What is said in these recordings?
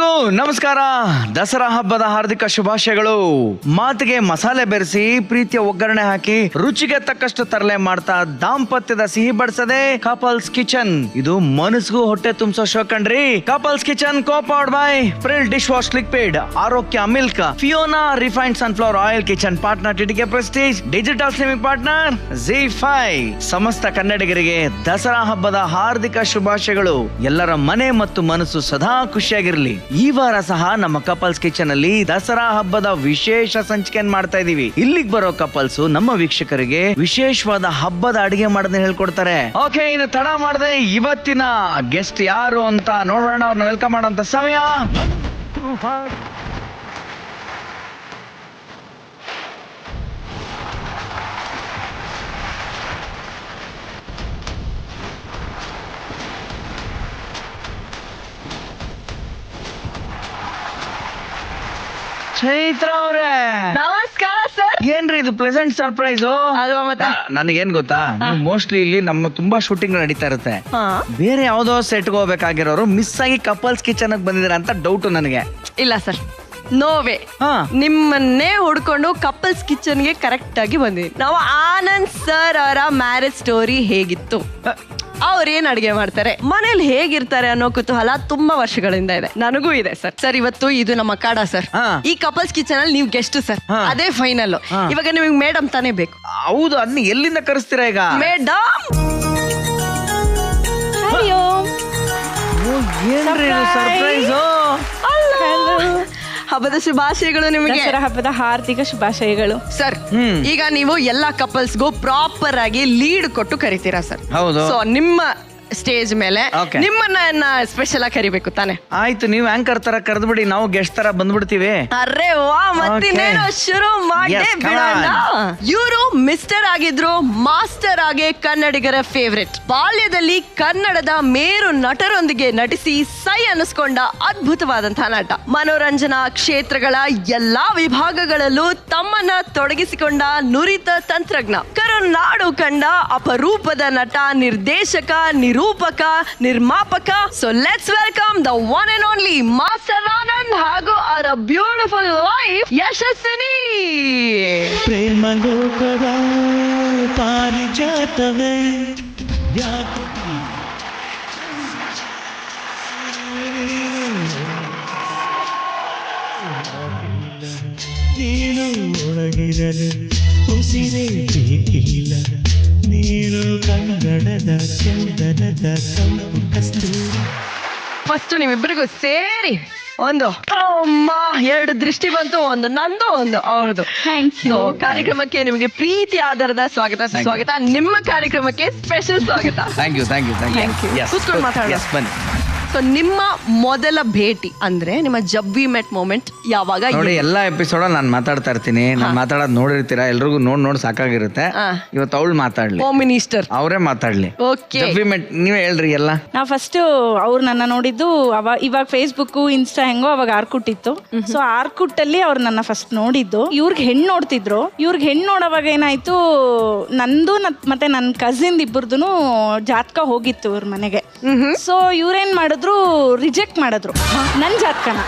ಎಲ್ರಿಗೂ ನಮಸ್ಕಾರ. ದಸರಾ ಹಬ್ಬದ ಹಾರ್ದಿಕ ಶುಭಾಶಯಗಳು. ಮಾತಿಗೆ ಮಸಾಲೆ ಬೆರೆಸಿ ಪ್ರೀತಿಯ ಒಗ್ಗರಣೆ ಹಾಕಿ ರುಚಿಗೆ ತಕ್ಕಷ್ಟು ತರಲೆ ಮಾಡ್ತಾ ದಾಂಪತ್ಯದ ಸಿಹಿ ಬಡಿಸದೆ ಕಪಲ್ಸ್ ಕಿಚನ್. ಇದು ಮನಸ್ಸಿಗೂ ಹೊಟ್ಟೆ ತುಂಬಿಸೋ ಶೋ ಕಣ್ರಿ. Couples kitchen copowered by Pril dish wash liquid, Arogya milk, Fiona refined sunflower oil, kitchen partner TTK Prestige, digital streaming partner ZEE5. ಸಮಸ್ತ ಕನ್ನಡಿಗರಿಗೆ ದಸರಾ ಹಬ್ಬದ ಹಾರ್ದಿಕ ಶುಭಾಶಯಗಳು. ಎಲ್ಲರ ಮನೆ ಮತ್ತು ಮನಸ್ಸು ಸದಾ ಖುಷಿಯಾಗಿರ್ಲಿ. ಈ ವಾರ ಸಹ ನಮ್ಮ ಕಪಲ್ಸ್ ಕಿಚನ್ ಅಲ್ಲಿ ದಸರಾ ಹಬ್ಬದ ವಿಶೇಷ ಸಂಚಿಕೆಯನ್ನು ಮಾಡ್ತಾ ಇದೀವಿ. ಇಲ್ಲಿಗೆ ಬರೋ ಕಪಲ್ಸ್ ನಮ್ಮ ವೀಕ್ಷಕರಿಗೆ ವಿಶೇಷವಾದ ಹಬ್ಬದ ಅಡಿಗೆ ಮಾಡೋದನ್ನ ಹೇಳ್ಕೊಡ್ತಾರೆ. ಓಕೆ, ಇನ್ನು ತಡ ಮಾಡದೆ ಇವತ್ತಿನ ಗೆಸ್ಟ್ ಯಾರು ಅಂತ ನೋಡೋಣ. ಅವ್ರನ್ನ ವೆಲ್ಕಮ್ ಮಾಡೋಂತ ಸಮಯ. ಚೈತ್ರ ಅವ್ರೆ, ನಮಸ್ಕಾರ ಸರ್. ಏನ್ರಿ ಇದು ಪ್ಲೆಸೆಂಟ್ ಸರ್ಪ್ರೈಸ್? ಅಲ್ವಾ ಮತ್ತೆ? ನನಗೇನ್ ಗೊತ್ತಾ, ಮೋಸ್ಟ್ಲಿ ಇಲ್ಲಿ ನಮ್ಮ ತುಂಬಾ ಶೂಟಿಂಗ್ ನಡೀತಾ ಇರುತ್ತೆ. ಬೇರೆ ಯಾವ್ದೋ ಸೆಟ್ಗೆ ಹೋಗ್ಬೇಕಾಗಿರೋರು ಮಿಸ್ ಆಗಿ ಕಪಲ್ಸ್ ಕಿಚನ್ ಬಂದಿದ್ದಾರೆ ಅಂತ ಡೌಟ್ ನನಗೆ. ಇಲ್ಲ ಸರ್, ನೋವೇ. ನಿಮ್ಮನ್ನೇ ಹುಡ್ಕೊಂಡು ಕಪಲ್ಸ್ ಕಿಚನ್ ಗೆ ಕರೆಕ್ಟ್ ಆಗಿ ಬಂದಿದ್ವಿ ನಾವು. ಆನಂದ್ ಸರ್ ಅವರ ಮ್ಯಾರೇಜ್ ಸ್ಟೋರಿ ಹೇಗಿತ್ತು, ಅವ್ರು ಏನ್ ಅಡಿಗೆ ಮಾಡ್ತಾರೆ, ಮನೇಲಿ ಹೇಗಿರ್ತಾರೆ ಅನ್ನೋ ಕುತೂಹಲ ತುಂಬಾ ವರ್ಷಗಳಿಂದ ಇದೆ. ನನಗೂ ಇದೆ ಸರ್. ಸರ್, ಇವತ್ತು ಇದು ನಮ್ಮ ಕಾಡ ಸರ್. ಈ ಕಪಲ್ಸ್ ಕಿಚನ್ ಅಲ್ಲಿ ನೀವು ಗೆಸ್ಟ್ ಸರ್. ಅದೇ ಫೈನಲ್. ಇವಾಗ ನಿಮಗೆ ಮೇಡಮ್ ತಾನೇ ಬೇಕು. ಹೌದು, ಅದನ್ನ ಎಲ್ಲಿಂದ ಕರೆಸ್ತೀರಾ ಈಗ? Madam surprise. ಹಬ್ಬದ ಶುಭಾಶಯಗಳು ನಿಮಗೆ. ಹಬ್ಬದ ಹಾರ್ದಿಕ ಶುಭಾಶಯಗಳು ಸರ್. ಈಗ ನೀವು ಎಲ್ಲಾ ಕಪಲ್ಸ್ಗೂ ಪ್ರಾಪರ್ ಆಗಿ ಲೀಡ್ ಕೊಟ್ಟು ಕರಿತೀರಾ ಸರ್? ಹೌದು. ಸೊ ನಿಮ್ಮ ಸ್ಟೇಜ್ ಮೇಲೆ ನಿಮ್ಮನ್ನ ಸ್ಪೆಷಲ್ ಆಗಿ ಕರಿಬೇಕು ತಾನೆ? ಆಯ್ತು, ನೀವು ಆಂಕರ್ ತರ ಕರೆದ್ಬಿಡಿ, ನಾವು ಗೆಸ್ಟ್ ತರ ಬಂದ್ಬಿಡ್ತೀವಿ. ಅರೆ ವಾ, ಮತ್ತಿನ್ನೇನು ಶುರು ಮಾಡೇ ಬಿಡೋಣ. ಇವರು ಮಿಸ್ಟರ್ ಆಗಿದ್ರು, ಮಾಸ್ಟರ್ ಆಗಿ ಕನ್ನಡಿಗರ ಫೇವ್ರೆಟ್. ಬಾಲ್ಯದಲ್ಲಿ ಕನ್ನಡದ ಮೇರು ನಟರೊಂದಿಗೆ ನಟಿಸಿ ಸೈ ಅನ್ನಿಸ್ಕೊಂಡ ಅದ್ಭುತವಾದಂತಹ ನಟ. ಮನೋರಂಜನಾ ಕ್ಷೇತ್ರಗಳ ಎಲ್ಲಾ ವಿಭಾಗಗಳಲ್ಲೂ ತಮ್ಮನ್ನ ತೊಡಗಿಸಿಕೊಂಡ ನುರಿತ ತಂತ್ರಜ್ಞ. ಕರುನಾಡು ಕಂಡ ಅಪರೂಪದ ನಟ, ನಿರ್ದೇಶಕ, ನಿರೂಪಕ, ನಿರ್ಮಾಪಕ. So let's welcome the one and only master Anand ಹಾಗೂ ಅವರ ಬ್ಯೂಟಿಫುಲ್ ವೈಫ್ ಯಶಸ್ವಿನಿ. ಪ್ರೇಮ ಲೋಕದ ಪಾರಿಜಾತವೇ ನೀನು ಒಳಗಿರಲು ಉಸಿರೇ ಬೇಕಿಲ್ಲ. ನೀನು ಕನ್ನಡದ ಚಂದನದ ತಂಪು ಕಸ್ತೂರಿ. ಫಸ್ಟ್ ನಿಮ್ಮಿಬ್ಬರಿಗೂ ಸೇರಿ ಒಂದು ಅಮ್ಮ ಎರಡು ದೃಷ್ಟಿ ಬಂತು, ಒಂದು ನಂದು, ಒಂದು ಅವ್ರದ್ದು. ಕಾರ್ಯಕ್ರಮಕ್ಕೆ ನಿಮಗೆ ಪ್ರೀತಿ ಆಧಾರದ ಸ್ವಾಗತ. ನಿಮ್ಮ ಕಾರ್ಯಕ್ರಮಕ್ಕೆ ಸ್ಪೆಷಲ್ ಸ್ವಾಗತ. Thank you. ಕೂತ್ಕೊಂಡು ಮಾತಾಡೋಣ. ಬನ್ನಿ. ಸೊ ನಿಮ್ಮ ಮೊದಲ ಭೇಟಿ ಅಂದ್ರೆ ನಿಮ್ಮ ಜಬ್ಬಿ ಮೆಟ್ ಮೂಮೆಂಟ್ ಯಾವಾಗ? ನೋಡಿ, ಎಲ್ಲಾ ಎಪಿಸೋಡ್ ನಾನು ಮಾತಾಡ್ತಾ ಇರ್ತೀನಿ. ನಾನು ಮಾತಾಡೋದು ನೋಡಿರ್ತೀರಾ, ಎಲ್ರಿಗೂ ನೋಡಿ ಸಾಕಾಗಿರುತ್ತೆ. ಇವತ್ತು ಅವಳು ಮಾತಾಡ್ಲಿ, ಹೋಮ್ ಮಿನಿಸ್ಟರ್ ಅವರೇ ಮಾತಾಡ್ಲಿ. ಓಕೆ, ನೀವೇ ಹೇಳ್ರಿ ಎಲ್ಲ. ನಾ ಫಸ್ಟ್ ಅವ್ರು ನನ್ನ ನೋಡಿದ್ದು ಇವಾಗ ಫೇಸ್ಬುಕ್, ಇನ್ಸ್ಟಾ ಹೆಂಗೋ ಅವಾಗ ಆರ್ಕುಟ್ ಇತ್ತು. ಸೊ ಆರ್ಕುಟ್ ಅಲ್ಲಿ ಅವ್ರು ನನ್ನ ಫಸ್ಟ್ ನೋಡಿದ್ದು. ಇವ್ರಿಗೆ ಹೆಣ್ಣು ನೋಡ್ತಿದ್ರು. ಇವ್ರಿಗೆ ಹೆಣ್ಣು ನೋಡೋವಾಗ ಏನಾಯ್ತು, ನಂದು ಮತ್ತೆ ನನ್ನ ಕಸಿನ್ ಇಬ್ಬರದು ಜಾತಕ ಹೋಗಿತ್ತು ಇವ್ರ ಮನೆಗೆ. ಸೊ ಇವ್ರೇನ್ ಮಾಡಿದ್ರು, ರಿಜೆಕ್ಟ್ ಮಾಡಿದ್ರು ನನ್ನ ಜಾತಕನ.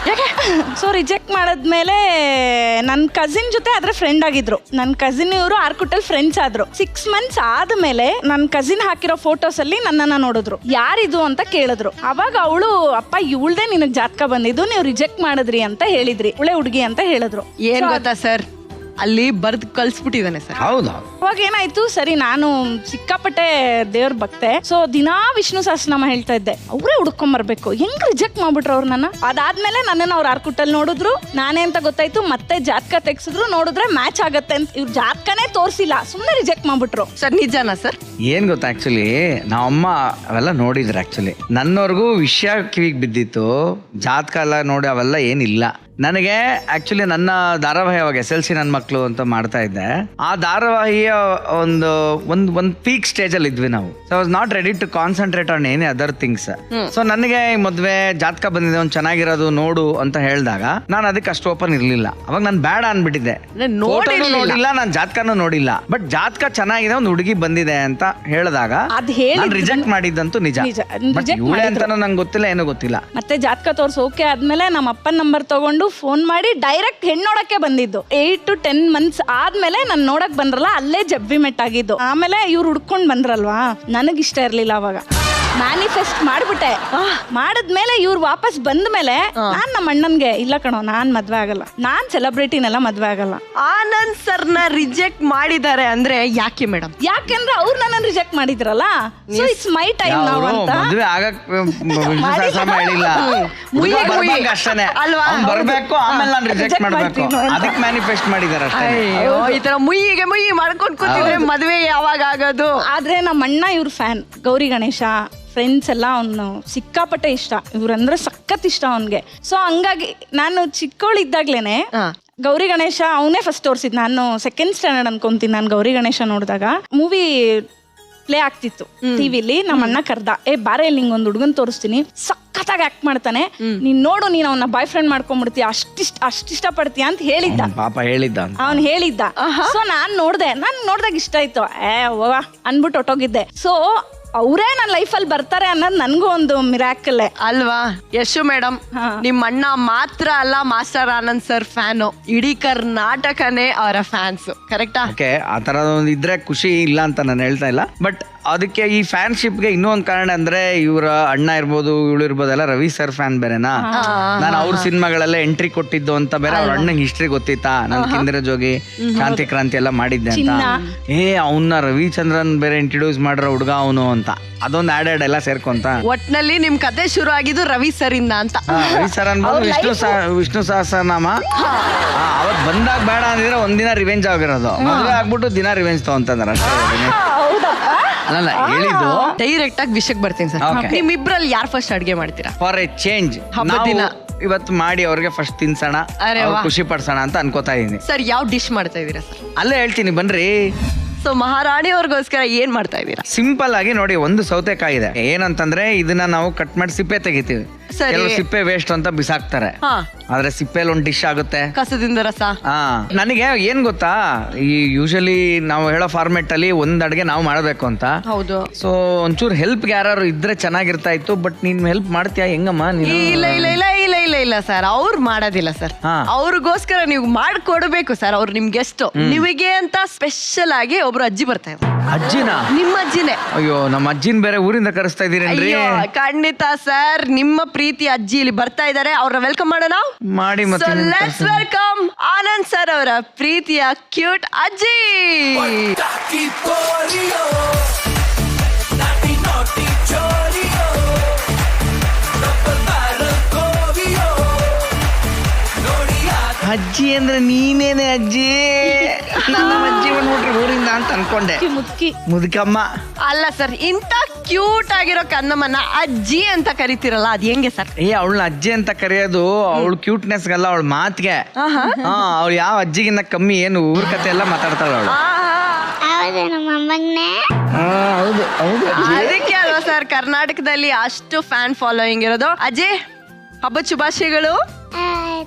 ಸೊ ರಿಜೆಕ್ಟ್ ಮಾಡದ್ಮೇಲೆ ನನ್ನ ಕಸಿನ್ ಜೊತೆ ಆದ್ರೆ ಫ್ರೆಂಡ್ ಆಗಿದ್ರು. ನನ್ನ ಕಸಿನ್ ಇವರು ಆರ್ಕುಟಲ್ ಫ್ರೆಂಡ್ಸ್ ಆದ್ರು. 6 months ಆದ್ಮೇಲೆ ನನ್ನ ಕಸಿನ್ ಹಾಕಿರೋ ಫೋಟೋಸ್ ಅಲ್ಲಿ ನನ್ನನ್ನ ನೋಡಿದ್ರು. ಯಾರಿದು ಅಂತ ಕೇಳಿದ್ರು. ಅವಾಗ ಅವಳು, ಅಪ್ಪ ಇವಳ್ದೆ ನಿನಗ್ ಜಾತಕ ಬಂದಿದ್ದು, ನೀವು ರಿಜೆಕ್ಟ್ ಮಾಡಿದ್ರಿ ಅಂತ ಹೇಳಿದ್ರಿ, ಒಳ್ಳೆ ಹುಡುಗಿ ಅಂತ ಹೇಳಿದ್ರು. ಏನ್ ಗೊತ್ತಾ ಸರ್, ಅಲ್ಲಿ ಬರ್ದ್ ಕಳ್ಸ್ಬಿಟ್ಟಿದ್ದಾನೆ ಸರ್. ಹೌದಾ? ಅವಾಗ ಏನಾಯ್ತು, ಸರಿ ನಾನು ಸಿಕ್ಕಾಪಟ್ಟೆ ದೇವ್ರ ಭಕ್ತೆ. ಸೊ ದಿನಾ ವಿಷ್ಣು ಸಹಸ್ರನಾಮ ಹೇಳ್ತಾ ಇದ್ದೆ. ಅವರೇ ಹುಡ್ಕೊಂಡ್ ಬರ್ಬೇಕು, ಹೆಂಗ್ ರಿಜೆಕ್ಟ್ ಮಾಡ್ಬಿಟ್ರು ಅವ್ರು ನನ್ನ. ಅದಾದ್ಮೇಲೆ ನನ್ನನ್ನು ಅವ್ರು ಆರ್ಕುಟಲ್ಲಿ ನೋಡಿದ್ರು. ನಾನೇ ಅಂತ ಗೊತ್ತಾಯ್ತು. ಮತ್ತೆ ಜಾತಕ ತೆಗ್ಸಿದ್ರು, ನೋಡಿದ್ರೆ ಮ್ಯಾಚ್ ಆಗತ್ತೆ ಅಂತ. ಇವ್ರ ಜಾತಕನೇ ತೋರ್ಸಿಲ್ಲ, ಸುಮ್ನೆ ರಿಜೆಕ್ಟ್ ಮಾಡ್ಬಿಟ್ರು. ಸರ್ ನಿಜನಾ ಸರ್? ಏನ್ ಗೊತ್ತಾ, ಆಕ್ಚುಲಿ ನಾವಮ್ಮ ಅವೆಲ್ಲ ನೋಡಿದ್ರು. ಆಕ್ಚುಲಿ ನನ್ನವರೆಗೂ ವಿಷಯ ಕಿವಿಗೆ ಬಿದ್ದಿತ್ತು. ಜಾತಕ ಎಲ್ಲ ನೋಡಿ ಅವೆಲ್ಲ ಏನಿಲ್ಲ. ನನಗೆ ಆಕ್ಚುಲಿ ನನ್ನ ಧಾರಾವಾಹಿ ಅವಾಗ SLC ನನ್ನ ಮಕ್ಕಳು ಅಂತ ಮಾಡ್ತಾ ಇದ್ದೆ. ಆ ಧಾರಾವಾಹಿಯ ಒಂದು ಪೀಕ್ ಸ್ಟೇಜ್ ಅಲ್ಲಿ ಇದ್ವಿ ನಾವು. So was not ready to concentrate on any other things. So ನನಗೆ ಈ ಮದ್ವೆ ಜಾತಕ ಬಂದಿದೆ, ಒಂದು ಚೆನ್ನಾಗಿರೋದು ನೋಡು ಅಂತ ಹೇಳಿದಾಗ ನಾನು ಅದಕ್ಕೆ ಅಷ್ಟು ಓಪನ್ ಇರ್ಲಿಲ್ಲ. ಅವಾಗ ನಾನು ಬೇಡ ಅನ್ಬಿಟ್ಟಿದ್ದೆ, ನೋಡಿಲ್ಲ, ನಾನು ಜಾತಕನೂ ನೋಡಿಲ್ಲ. ಬಟ್ ಜಾತಕ ಚೆನ್ನಾಗಿದೆ, ಒಂದು ಹುಡುಗಿ ಬಂದಿದೆ ಅಂತ ಹೇಳಿದಾಗ ರಿಜೆಕ್ಟ್ ಮಾಡಿದ್ದಂತೂ ನಿಜ. ಇವಳೆ ಅಂತಾನು ನಂಗೆ ಗೊತ್ತಿಲ್ಲ, ಏನೂ ಗೊತ್ತಿಲ್ಲ. ಮತ್ತೆ ಜಾತಕ ತೋರ್ಸ್ ಓಕೆ ಆದ್ಮೇಲೆ ನಮ್ಮ ಅಪ್ಪನ ನಂಬರ್ ತಗೊಂಡು ಫೋನ್ ಮಾಡಿ ಡೈರೆಕ್ಟ್ ಹೆಣ್ಣು ನೋಡಕ್ಕೆ ಬಂದಿದ್ದು. 8 to 10 months ಆದ್ಮೇಲೆ ನಾನು ನೋಡಕ್ ಬಂದ್ರಲ್ಲ, ಅಲ್ಲೇ ಜಬ್ಬಿ ಮೆಟ್ ಆಗಿದ್ದು. ಆಮೇಲೆ ಇವ್ರು ಹುಡ್ಕೊಂಡ್ ಬಂದ್ರಲ್ವಾ, ನನಗಿಷ್ಟ ಇರ್ಲಿಲ್ಲ ಅವಾಗ. ಮ್ಯಾನಿಫೆಸ್ಟ್ ಮಾಡ್ಬಿಟ್ಟೆ. ಮಾಡಿದ್ಮೇಲೆ ಇವ್ರು ವಾಪಸ್ ಬಂದ ಮೇಲೆ ನಾನ್ ನಮ್ಮ ಅಣ್ಣನ್ಗೆ ಇಲ್ಲ ಕಣೋ, ನಾನ್ ಮದ್ವೆ ಆಗಲ್ಲ, ನಾನ್ ಸೆಲೆಬ್ರಿಟಿನೆಲ್ಲ ಮದ್ವೆ ಆಗಲ್ಲ. ಆನಂದ್ ಸರ್ನ ರಿಜೆಕ್ಟ್ ಮಾಡಿದ್ದಾರೆ ಅಂದ್ರೆ ಯಾಕೆ ಮೇಡಮ್? ಯಾಕೆಂದ್ರೆ ಅವ್ರು ನನ್ನ ರಿಜೆಕ್ಟ್ ಮಾಡಿದ್ರಲ್ಲ, ಸೊ ಇಟ್ಸ್ ಮೈ ಟೈಮ್ ನಾವು ಅಂತ. ಮದ್ವೆ ಆಗಕ್ ಹೇಳಿಲ್ಲ, ಅಷ್ಟೇ ಬರ್ಬೇಕು, ಆಮೇಲೆ ನಾನು ರಿಜೆಕ್ಟ್ ಮಾಡ್ಬೇಕು, ಅದಕ್ಕೆ ಮ್ಯಾನಿಫೆಸ್ಟ್ ಮಾಡಿದಾರೆ ಅಷ್ಟೇ. ಈ ತರ ಮುಯ್ಯಿಗೆ ಮುಯ್ಯಿ ಮಾಡ್ಕೊಂಡ್ ಕೂತಿದ್ರೆ ಮದ್ವೆ ಯಾವಾಗ ಆಗೋದು? ಆದ್ರೆ ನಮ್ಮ ಅಣ್ಣ ಇವ್ರ ಫ್ಯಾನ್, ಗೌರಿ ಗಣೇಶ ಫ್ರೆಂಡ್ಸ್ ಎಲ್ಲ ಅವನು ಸಿಕ್ಕಾಪಟ್ಟೆ ಇಷ್ಟ, ಇವ್ರಂದ್ರೆ ಸಖತ್ ಇಷ್ಟ ಅವನ್ಗೆ. ಸೊ ಹಂಗಾಗಿ ನಾನು ಚಿಕ್ಕವಳಿದ್ದಾಗ್ಲೇನೆ ಗೌರಿ ಗಣೇಶ ಅವನೇ ಫಸ್ಟ್ ತೋರಿಸಿದ್. ನಾನು 2nd ಸ್ಟ್ಯಾಂಡರ್ಡ್ ಅನ್ಕೊಂತೀನಿ. ನಾನು ಗೌರಿ ಗಣೇಶ ನೋಡಿದಾಗ ಮೂವಿ ಪ್ಲೇ ಆಗ್ತಿತ್ತು ಟಿವಿಲಿ. ನಮ್ಮ ಅಣ್ಣ ಕರ್ದ, ಬಾರೆ ಇಲ್ಲಿ ನಿಂಗೆ ಒಂದು ಹುಡುಗನ್ ತೋರಿಸ್ತೀನಿ, ಸಖತ್ತಾಗಿ ಆಕ್ಟ್ ಮಾಡ್ತಾನೆ, ನೀನ್ ನೋಡು, ನೀನ್ ಅವನ್ನ ಬಾಯ್ ಫ್ರೆಂಡ್ ಮಾಡ್ಕೊಂಡ್ಬಿಡ್ತೀಯ, ಅಷ್ಟಿಷ್ಟ ಪಡ್ತೀಯ ಅಂತ ಹೇಳಿದ್ದ. ಪಾಪ ಹೇಳಿದ್ದ, ಅವ್ನು ಹೇಳಿದ್ದ. ಸೊ ನಾನ್ ನೋಡ್ದಾಗ ಇಷ್ಟ ಆಯ್ತು, ಹೋಗ ಅನ್ಬಿಟ್ಟು ಹೊಟ್ಟೋಗಿದ್ದೆ. ಸೊ ಅವರೇ ನನ್ನ ಲೈಫಲ್ಲಿ ಬರ್ತಾರೆ ಅನ್ನೋದು ನನಗೂ ಒಂದು ಮಿರಾಕಲ್ ಅಲ್ವಾ? ಯಶು ಮೇಡಮ್, ನಿಮ್ಮ ಅಣ್ಣ ಮಾತ್ರ ಅಲ್ಲ ಮಾಸ್ಟರ್ ಆನಂದ್ ಸರ್ ಫ್ಯಾನು, ಇಡೀ ಕರ್ನಾಟಕನೇ ಅವರ ಫ್ಯಾನ್ಸ್, ಕರೆಕ್ಟಾ? ಓಕೆ, ಆ ತರ ಇದ್ರೆ ಖುಷಿ ಇಲ್ಲ ಅಂತ ನಾನು ಹೇಳ್ತಾ ಇಲ್ಲ. ಬಟ್ ಅದಕ್ಕೆ ಈ ಫ್ಯಾನ್ಶಿಪ್ಗೆ ಇನ್ನೊಂದು ಕಾರಣ ಅಂದ್ರೆ ಇವರ ಅಣ್ಣ ಇರ್ಬೋದು, ಇವಳು ಇರ್ಬೋದು, ಎಲ್ಲ ರವಿ ಸರ್ ಫ್ಯಾನ್ ಬೇರೆನಾ. ನಾನು ಅವ್ರ ಸಿನಿಮಾಗಳೆಲ್ಲ ಎಂಟ್ರಿ ಕೊಟ್ಟಿದ್ದು ಅಂತ ಬೇರೆ, ಅವ್ರ ಅಣ್ಣಂಗೆ ಹಿಸ್ಟ್ರಿ ಗೊತ್ತಿತ್ತಾ, ನಾನು ಕಿಂದರ ಜೋಗಿ, ಶಾಂತಿ ಕ್ರಾಂತಿ ಎಲ್ಲ ಮಾಡಿದ್ದೆ ಅಂತ. ಅವನ್ನ ರವಿಚಂದ್ರನ್ ಬೇರೆ ಇಂಟ್ರೊಡ್ಯೂಸ್ ಮಾಡಿರೋ ಹುಡುಗ ಅವನು ಅಂತ, ಅದೊಂದು ಆಡ್ ಎಲ್ಲ ಸೇರ್ಕೊಂತ. ಒಟ್ನಲ್ಲಿ ನಿಮ್ ಕತೆ ಶುರು ಆಗಿದ್ದು ರವಿ ಸರ್ ಇಂದ ಅಂತ. ರವಿ ಸರ್ ಅನ್ಬೋದು ವಿಷ್ಣು ಸಹಸ್ರನಾಮ. ಅವತ್ ಬಂದಾಗ ಬೇಡ ಅಂದಿದ್ರೆ ಒಂದಿನ ರಿವೆಂಜ್ ಆಗಿರೋದು, ಮದುವೆ ಆಗ್ಬಿಟ್ಟು ದಿನ ರಿವೆಂಜ್ ತಗೊಂತಂದ್ರ ಅಷ್ಟೇ. ಅಲ್ಲ ಹೇಳಿದ್ದು ಡೈರೆಕ್ಟ್ ಆಗಿ ವಿಷಯಕ್ಕೆ ಬರ್ತೀನಿ ಸರ್. ನಿಮ್ಮಿಬ್ರಲ್ಲಿ ಯಾರು ಫಸ್ಟ್ ಅಡ್ಗೆ ಮಾಡ್ತೀರಾ? ಫಾರ್ ಎ ಚೇಂಜ್ ದಿನ ಇವತ್ತು ಮಾಡಿ ಅವ್ರಿಗೆ ಫಸ್ಟ್ ತಿನ್ಸೋಣ, ಖುಷಿ ಪಡ್ಸೋಣ ಅಂತ ಅನ್ಕೋತಾ ಇದೀನಿ. ಸರ್, ಯಾವ ಡಿಶ್ ಮಾಡ್ತಾ ಇದೀರಾ ಸರ್? ಅಲ್ಲೇ ಹೇಳ್ತೀನಿ ಬನ್ರಿ. ಸೊ ಮಹಾರಾಣಿ ಅವ್ರಿಗೋಸ್ಕರ ಏನ್ ಮಾಡ್ತಾ ಇದೀರಾ? ಸಿಂಪಲ್ ಆಗಿ ನೋಡಿ, ಒಂದು ಸೌತೆಕಾಯಿ ಇದೆ. ಏನಂತಂದ್ರೆ ಇದನ್ನ ನಾವು ಕಟ್ ಮಾಡಿ ಸಿಪ್ಪೆ ತೆಗಿತೀವಿ. ಕೆಲವು ಸಿಪ್ಪೆ ವೇಸ್ಟ್ ಅಂತ ಬಿಸಾಕ್ತಾರೆ, ಆದ್ರೆ ಸಿಪ್ಪೆಲ್ ಒಂದು ಡಿಶ್ ಆಗುತ್ತೆ, ಕಸದಿಂದ ರಸ. ನನಗೆ ಏನ್ ಗೊತ್ತಾ, ಈ ಯೂಶಲಿ ನಾವು ಹೇಳೋ ಫಾರ್ಮೆಟ್ ಅಲ್ಲಿ ಒಂದ್ ಅಡ್ಗೆ ನಾವು ಮಾಡಬೇಕು ಅಂತ. ಹೌದು. ಸೊ ಒಂಚೂರು ಹೆಲ್ಪ್ ಯಾರು ಇದ್ರೆ ಚೆನ್ನಾಗಿರ್ತಾ ಇತ್ತು. ಬಟ್ ನೀನ್ ಹೆಲ್ಪ್ ಮಾಡ್ತೀಯಾ ಹೆಂಗಮ್ಮ? ಇಲ್ಲ ಇಲ್ಲ ಇಲ್ಲ ಇಲ್ಲ ಇಲ್ಲ ಇಲ್ಲ ಸರ್, ಅವ್ರು ಮಾಡೋದಿಲ್ಲ ಸರ್. ಅವ್ರಿಗೋಸ್ಕರ ನೀವು ಮಾಡ್ಕೊಡ್ಬೇಕು ಸರ್. ಅವ್ರು ನಿಮ್ ಗೆಸ್ಟ್, ನಿಮಗೆ ಅಂತ ಸ್ಪೆಷಲ್ ಆಗಿ ಒಬ್ರು ಅಜ್ಜಿ ಬರ್ತಾ ಇದ್ದಾರೆ. ಅಜ್ಜಿನ? ನಿಮ್ಮ ಅಜ್ಜಿನೇ. ಅಯ್ಯೋ, ನಮ್ಮ ಅಜ್ಜಿನ ಬೇರೆ ಊರಿಂದ ಕರೆಸ್ತಾ ಇದೀರೇನ್ರಿ? ಖಂಡಿತ ಸರ್, ನಿಮ್ಮ ಪ್ರೀತಿ ಅಜ್ಜಿ ಇಲ್ಲಿ ಬರ್ತಾ ಇದ್ದಾರೆ. ಅವ್ರನ್ನ ವೆಲ್ಕಮ್ ಮಾಡೋಣ. ಮಾಡಿ. ಲೆಟ್ಸ್ ವೆಲ್ಕಮ್ ಆನಂದ್ ಸರ್ ಅವರ ಪ್ರೀತಿಯ ಕ್ಯೂಟ್ ಅಜ್ಜಿ. ಅಜ್ಜಿ ಅಂದ್ರೆ ನೀನೇನೆ ಅಜ್ಜಿ. ನನ್ನ ಅಜ್ಜಿ ನೋಡ್ರಿ ಊರಿಂದ ಅಂತ ಅನ್ಕೊಂಡೆ. ಮುದುಕಮ್ಮ ಅಲ್ಲ ಸರ್, ಇಂತ ಕ್ಯೂಟ್ ಆಗಿರೋ ಕನ್ನಮ್ಮನ ಅಜ್ಜಿ ಅಂತ ಕರಿತಿರಲ್ಲ, ಅದ್ ಹೆಂಗೆ ಸರ್? ಅವಳನ್ನ ಅಜ್ಜಿ ಅಂತ ಕರೆಯೋದು ಅವಳ ಕ್ಯೂಟ್ನೆಸ್ ಗಲ್ಲ, ಅವಳ ಮಾತಿಗೆ. ಅವಳು ಯಾವ ಅಜ್ಜಿಗಿನ್ನ ಕಮ್ಮಿ ಏನು ಊರ್ ಕತೆ ಎಲ್ಲ ಮಾತಾಡ್ತಾಳ ಅವಳು. ಅದಕ್ಕೆ ಅಲ್ವಾ ಸರ್ ಕರ್ನಾಟಕದಲ್ಲಿ ಅಷ್ಟು ಫ್ಯಾನ್ ಫಾಲೋಯಿಂಗ್ ಇರೋದು. ಅಜ್ಜಿ, ಹಬ್ಬದ ಶುಭಾಶಯಗಳು.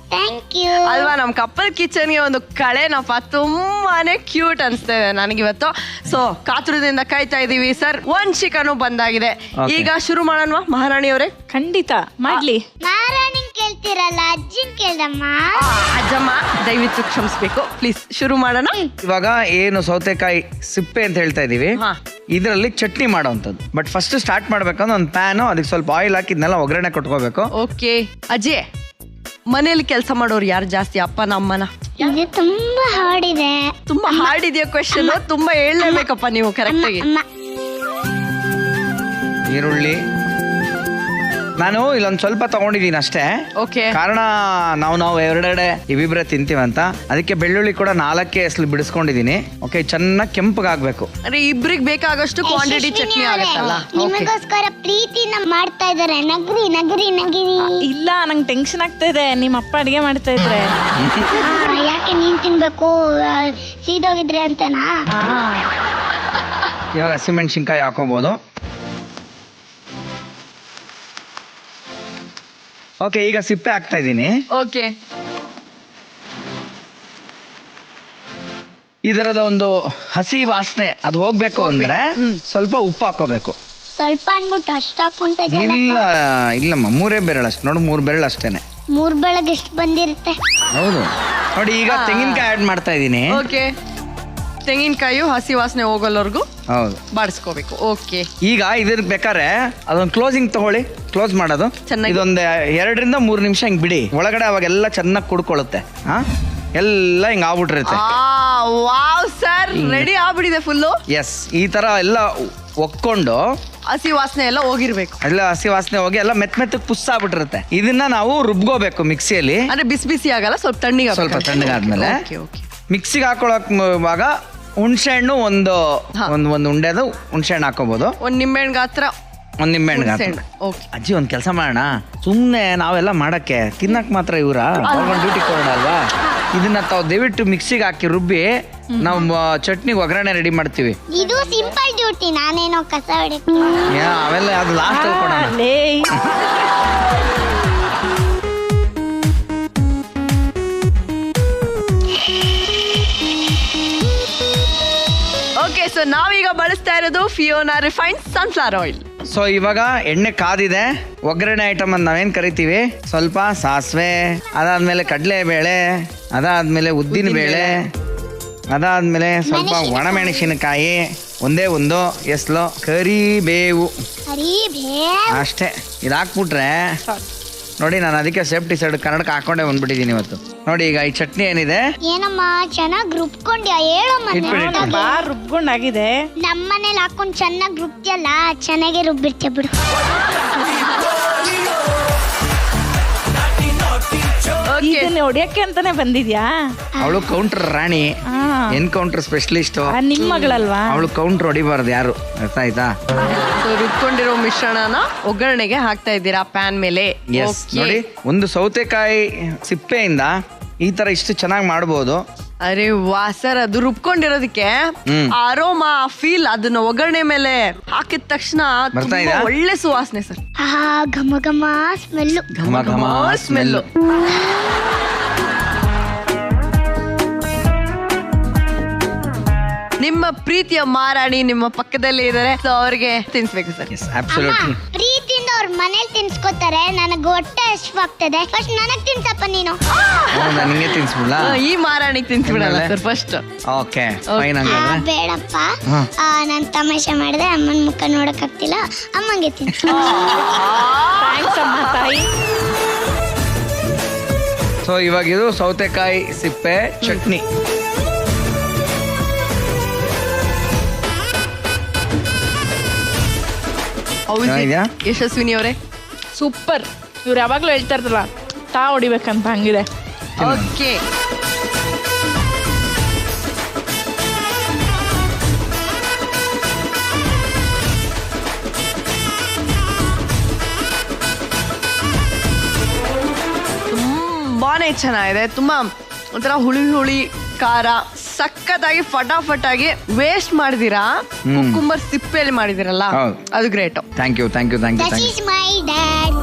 ಅಲ್ವಾ? ನಮ್ ಕಪ್ಪಲ್ ಕಿಚನ್ಗೆ ಒಂದು ಕಳೆನಪ್ಪ, ತುಂಬಾನೇ ಕ್ಯೂಟ್ ಅನ್ಸ್ತೇವೆ ನನಗಿವತ್ತು. ಸೊ ಕಾತುರದಿಂದ ಕಾಯ್ತಾ ಇದೀವಿ ಸರ್. ಒಂದ್ ಚಿಕನ್ ಬಂದಾಗಿದೆ. ಈಗ ಶುರು ಮಾಡೋಣ ಮಹಾರಾಣಿ ಅವರೇ? ಖಂಡಿತ ಮಾಡ್ಲಿ. ಮಹಾರಾಣಿ ಕೇಳ್ತಿರಲ್ಲ, ಅಜ್ಜಿನ್ ಕೇಳ್ದಮ್ಮ. ಅಜ್ಜಮ್ಮ ದಯವಿಟ್ಟು ಕ್ಷಮಿಸ್ಬೇಕು, ಪ್ಲೀಸ್ ಶುರು ಮಾಡೋಣ. ಇವಾಗ ಏನು ಸೌತೆಕಾಯಿ ಸಿಪ್ಪೆ ಅಂತ ಹೇಳ್ತಾ ಇದೀವಿ, ಇದರಲ್ಲಿ ಚಟ್ನಿ ಮಾಡೋವಂಥದ್ದು. ಬಟ್ ಫಸ್ಟ್ ಸ್ಟಾರ್ಟ್ ಮಾಡ್ಬೇಕಂದ್ರೆ ಒಂದು ಪ್ಯಾನ್, ಅದಕ್ಕೆ ಸ್ವಲ್ಪ ಆಯಿಲ್ ಹಾಕಿ ಇದನ್ನೆಲ್ಲ ಒಗ್ಗರಣೆ ಕೊಟ್ಕೋಬೇಕು. ಓಕೆ ಅಜ್ಜಿ, ಮನೇಲಿ ಕೆಲಸ ಮಾಡೋರು ಯಾರು ಜಾಸ್ತಿ, ಅಪ್ಪನ ಅಮ್ಮನ? ಇದು ತುಂಬಾ ಹಾರ್ಡಿದೆ. ತುಂಬಾ ಹಾರ್ಡ್ ಇದೆಯಾ ಕ್ವೆಶ್ಚನ್? ತುಂಬಾ ಹೇಳಲೇಬೇಕಪ್ಪ ನೀವು ಕರೆಕ್ಟ್ ಆಗಿ. ಈರುಳ್ಳಿ, ನಾನು ಇಲ್ಲೊಂದ್ ಸ್ವಲ್ಪ ತಗೊಂಡಿದ್ದೀನಿ ಅಷ್ಟೇ. ಓಕೆ. ಕಾರಣ ನಾವು ಎರಡೆರಡೆ ಇವಿಬ್ರೆ ತಿಂತೀವಂತ, ಅದಕ್ಕೆ ಬೆಳ್ಳುಳ್ಳಿ ಕೂಡ 4 ಎಸ್ಲು ಬಿಡಿಸ್ಕೊಂಡಿದೀನಿ. ಓಕೆ, ಚೆನ್ನಾಗಿ ಕೆಂಪಗಾಗ್ಬೇಕು. ಅಂದ್ರೆ ಇಬ್ರಿಗೆ ಬೇಕಾಗಷ್ಟು ಕ್ವಾಂಟಿಟಿ ಚಟ್ನಿ ಆಗುತ್ತಲ್ಲ. ನಿಮಗೋಸ್ಕರ ಪ್ರೀತಿನ ಮಾಡ್ತಾ ಇದಾರೆ. ನಗರಿ ನಗರಿ ನಗಿರಿ. ಇಲ್ಲ, ನಂಗೆ ಟೆನ್ಷನ್ ಆಗ್ತಾ ಇದೆ ನಿಮ್ಮ ಅಪ್ಪ ಅಡಿಗೆ ಮಾಡ್ತಾ ಇದ್ರೆ. ಯಾಕೆ ನೀನ್ ತಿನ್ಬೇಕು ಸೀದೋಗಿದ್ರೆ ಅಂತನಾ? ಇವಾಗ ಹಸಿಮೆಣಸಿನ್ಕಾಯಿ ಹಾಕೋಬಹುದು. ಓಕೆ, ಈಗ ಸಿಪ್ಪೆ ಹಾಕ್ತಾ ಇದ್ದೀನಿ. ಓಕೆ. ಇದರದ ಒಂದು ಹಸಿ ವಾಸನೆ ಅದು ಹೋಗ್ಬೇಕು ಅಂದ್ರೆ ಸ್ವಲ್ಪ ಉಪ್ಪು ಹಾಕೋಬೇಕು. ಸ್ವಲ್ಪ ಅನ್ಬಿಟ್ಟು ಅಷ್ಟು ಹಾಕೊಂತ ಇಲ್ಲಮ್ಮ, 3 ಬೆರಳಷ್ಟು ನೋಡು, 3 ಬೆರಳು ಅಷ್ಟೇನೆ. 3 ಬೆಳಗ್ಗೆ ಎಷ್ಟು ಬಂದಿರುತ್ತೆ? ಹೌದು ನೋಡಿ, ಈಗ ತೆಂಗಿನಕಾಯಿ ಆಡ್ ಮಾಡ್ತಾ ಇದ್ದೀನಿ. ಓಕೆ, ತೆಂಗಿನಕಾಯಿ ಹಸಿ ವಾಸನೆ ಹೋಗೋಲ್ವರೆಗೂ ಹೌದು ಬಾಡಿಸ್ಕೋಬೇಕು. ಓಕೆ. ಈಗ ಇದಕ್ಕೆ ಬೇಕಾದ್ರೆ ಅದೊಂದು ಕ್ಲೋಸಿಂಗ್ ತಗೊಳ್ಳಿ, ಕ್ಲೋಸ್ ಮಾಡೋದು ಚೆನ್ನಾಗಿ. ಇದೊಂದು 2 ರಿಂದ 3 ನಿಮಿಷ ಹಿಂಗ್ ಬಿಡಿ, ಒಳಗಡೆ ಅವಾಗೆಲ್ಲ ಚೆನ್ನಾಗಿ ಕುಡ್ಕೊಳ್ಳುತ್ತೆ. ಎಲ್ಲ ಹಿಂಗ್ ಆಗ್ಬಿಟ್ಟಿರುತ್ತೆ. ವಾವ್ ಸರ್, ರೆಡಿ ಆಗ್ಬಿಟ್ಟಿದೆ ಫುಲ್ಲು. ಎಸ್, ಈ ತರ ಎಲ್ಲ ಒಕ್ಕೊಂಡು ಹಸಿ ವಾಸನೆ ಎಲ್ಲ ಹೋಗಿರ್ಬೇಕು. ಎಲ್ಲ ಹಸಿ ವಾಸನೆ ಹೋಗಿ ಎಲ್ಲ ಮೆತ್ತಗೆ ಪುಸ್ ಆಗ್ಬಿಟ್ಟಿರುತ್ತೆ. ಇದನ್ನ ನಾವು ರುಬ್ಕೋಬೇಕು ಮಿಕ್ಸಿಯಲ್ಲಿ. ಅಂದ್ರೆ ಬಿಸಿ ಬಿಸಿ ಆಗಲ್ಲ, ಸ್ವಲ್ಪ ತಣ್ಣಗೆ ಸ್ವಲ್ಪ ತಣ್ಣಗಾದ್ಮೇಲೆ ಮಿಕ್ಸಿಗೆ ಹಾಕೊಳಕ್ವಾಗ ಹುಣಸೆ ಹಣ್ಣು ಒಂದು ಉಂಡೆದು ಹುಣಸೆ ಹಣ್ಣು ಹಾಕೋಬಹುದು. ಒಂದ್ ನಿಂಬೆಹಣ್ಣು ಗಾತ್ರ. ಒಂದ್ ನಿಂಬೆಹಣ್ಣು ಗಾತ್ರ. ಓಕೆ ಅಜ್ಜಿ, ಒಂದ್ ಕೆಲಸ ಮಾಡೋಣ, ಸುಮ್ನೆ ನಾವೆಲ್ಲ ಮಾಡಕ್ಕೆ ತಿನ್ನಕ್ ಮಾತ್ರ ಇವರ ಡ್ಯೂಟಿ ಕೊಡೋಣ ಅಲ್ವಾ? ಇದನ್ನ ತಾವು ದಯವಿಟ್ಟು ಮಿಕ್ಸಿಗೆ ಹಾಕಿ ರುಬ್ಬಿ ನಾವು ಚಟ್ನಿಗೆ ಒಗ್ಗರಣೆ ರೆಡಿ ಮಾಡ್ತೀವಿ. ಇದು ಸಿಂಪಲ್ ಡ್ಯೂಟಿ, ನಾನೇನೋ ಕಸ ಹೊಡಿತೀನಿ. ಅವೆಲ್ಲ ಅದು ಲಾಸ್ಟ್ ಅಲ್ಲಿ ಕೊಡೋಣ. ಓಕೆ, ಸೊ ನಾವೀಗ ಬಳಸ್ತಾ ಇರೋದು Fiona refined sunflower oil. So ಇವಾಗ ಎಣ್ಣೆ ಕಾದಿದೆ. ಒಗ್ಗರಣೆ ಐಟಮ್ ಅಂತ ನಾವೇನ್ ಕರಿತೀವಿ, ಸ್ವಲ್ಪ ಸಾಸಿವೆ, ಅದಾದ್ಮೇಲೆ ಕಡಲೆಬೇಳೆ, ಅದಾದ್ಮೇಲೆ ಉದ್ದಿನ ಬೇಳೆ, ಅದಾದ್ಮೇಲೆ ಸ್ವಲ್ಪ ಒಣಮೆಣಸಿನಕಾಯಿ, ಒಂದೇ ಒಂದು ಎಸ್ಲು ಕರಿಬೇವು ಅಷ್ಟೇ. ಇದಾಕ್ಬಿಟ್ರೆ ನೋಡಿ, ನಾನು ಅದಕ್ಕೆ ಸೇಫ್ಟಿ ಸೈಡ್ ಕನ್ನಡಕ್ಕೆ ಹಾಕೊಂಡೆ ಬಂದ್ಬಿಟ್ಟಿದ್ದೀನಿ ಇವತ್ತು. ನೋಡಿ, ಈಗ ಈ ಚಟ್ನಿ ಏನಿದೆ, ಏನಮ್ಮ ಚೆನ್ನಾಗಿ ರುಬ್ಕೊಂಡ್ಯಾ? ಹೇಳಮ್ಮ. ರುಬ್ಕೊಂಡಾಗಿದೆ. ನಮ್ಮನೇಲಿ ಹಾಕೊಂಡ್ ಚೆನ್ನಾಗಿ ರುಬ್ತಿಯಲ್ಲ, ಚೆನ್ನಾಗಿ ರುಬ್ಬಿರ್ತೀಯ ಬಿಡು. ಇದನ್ನ ಹೊಡಿಯಕ್ಕೆ ಅಂತಾನೆ ಬಂದಿದ್ಯಾ? ಅವಳು ಕೌಂಟರ್ ರಾಣಿ, ಎನ್ಕೌಂಟರ್ ಸ್ಪೆಷಲಿಸ್ಟ್. ನಿಮ್ ಮಗಳಲ್ವಾ? ಅವಳು ಕೌಂಟರ್ ಹೊಡಿಬಾರ್ದು ಯಾರು, ಅರ್ಥ ಆಯ್ತಾ? ರುಬ್ಕೊಂಡಿರೋ ಮಿಶ್ರಣನ ಒಗ್ಗರಣೆಗೆ ಹಾಕ್ತಾ ಇದ್ದೀರಾ ಪ್ಯಾನ್ ಮೇಲೆ. ನೋಡಿ, ಒಂದು ಸೌತೆಕಾಯಿ ಸಿಪ್ಪೆಯಿಂದ ಈ ತರ ಇಷ್ಟು ಚೆನ್ನಾಗಿ ಮಾಡಬಹುದು. ಅರೆ ವಾ ಸರ್, ಅದು ರುಬ್ಕೊಂಡಿರೋದಕ್ಕೆ ಅರೋಮಾ ಫೀಲ್ ಅದನ್ನ ಒಗ್ಗರಣೆ ಮೇಲೆ ಹಾಕಿದ ತಕ್ಷಣ ಒಳ್ಳೆ ಸುವಾಸನೆ ಸರ್. ಘಮ ಘಮ ಸ್ಮೆಲ್ಲು. ಘಮ ಘಮ ಸ್ಮೆಲ್ಲು. ನಿಮ್ಮ ಪ್ರೀತಿಯ ಮಾರಾಣಿ ನಿಮ್ಮ ಪಕ್ಕದಲ್ಲೇ ಇದ್ದಾರೆ, ಸೊ ಅವ್ರಿಗೆ ತಿನ್ಸ್ಬೇಕು ಸರ್. ಪ್ರೀತಿಯಿಂದ ಅವ್ರ ಮನೇಲಿ ತಿನ್ಸ್ಕೊತಾರೆ. ನನಗೆ ಹೊಟ್ಟೆ ಹಸಿವಾಗ್ತದೆ, ಫಸ್ಟ್ ನನಗ್ ತಿನ್ಸಪ್ಪ ನೀನು. ನನಗೆ ತಿನ್ಸ್ಬಿಡಲ್ಲ, ಈ ಮಾರಾಣಿಗೆ ತಿನ್ಸ್ಬಿಡಲ್ಲ ಸರ್ ಫಸ್ಟ್. Okay, fine. ಹಂಗಾದ್ರೆ ಬೇಡಪ್ಪ, ನಾನು ತಮಾಷೆ ಮಾಡಿದೆ, ಅಮ್ಮನ ಮುಖ ನೋಡಕ್ ಆಗ್ತಿಲ್ಲ, ಅಮ್ಮಂಗೆ ತಿನ್ಸು. ಸೊ ಇವಾಗ ಇದು ಸೌತೆಕಾಯಿ ಸಿಪ್ಪೆ ಚಟ್ನಿ. ಯಶಸ್ವಿನಿ ಅವರೇ, ಸೂಪರ್. ಇವ್ರು ಯಾವಾಗ್ಲೂ ಹೇಳ್ತಾ ಇರ್ತಾರಲ್ಲ, ತಾ ಹೊಡಿಬೇಕಂತ, ಹಂಗಿದೆ. ಓಕೆ, ತುಂಬಾನೇ ಚೆನ್ನಾಗಿದೆ. ತುಂಬಾ ಒಂಥರ ಹುಳಿ ಹುಳಿ ಖಾರ, ಸಖತ್ತಾಗಿ ಫಟಾಫಟಾಗಿ ವೇಸ್ಟ್ ಮಾಡಿದಿರಾ. ಕುಕ್ಕುಂಬರ್ ಸಿಪ್ಪೆಯಲ್ಲಿ ಮಾಡಿದಿರಲ್ಲ, ಅದು great. Thank you. That is my dad.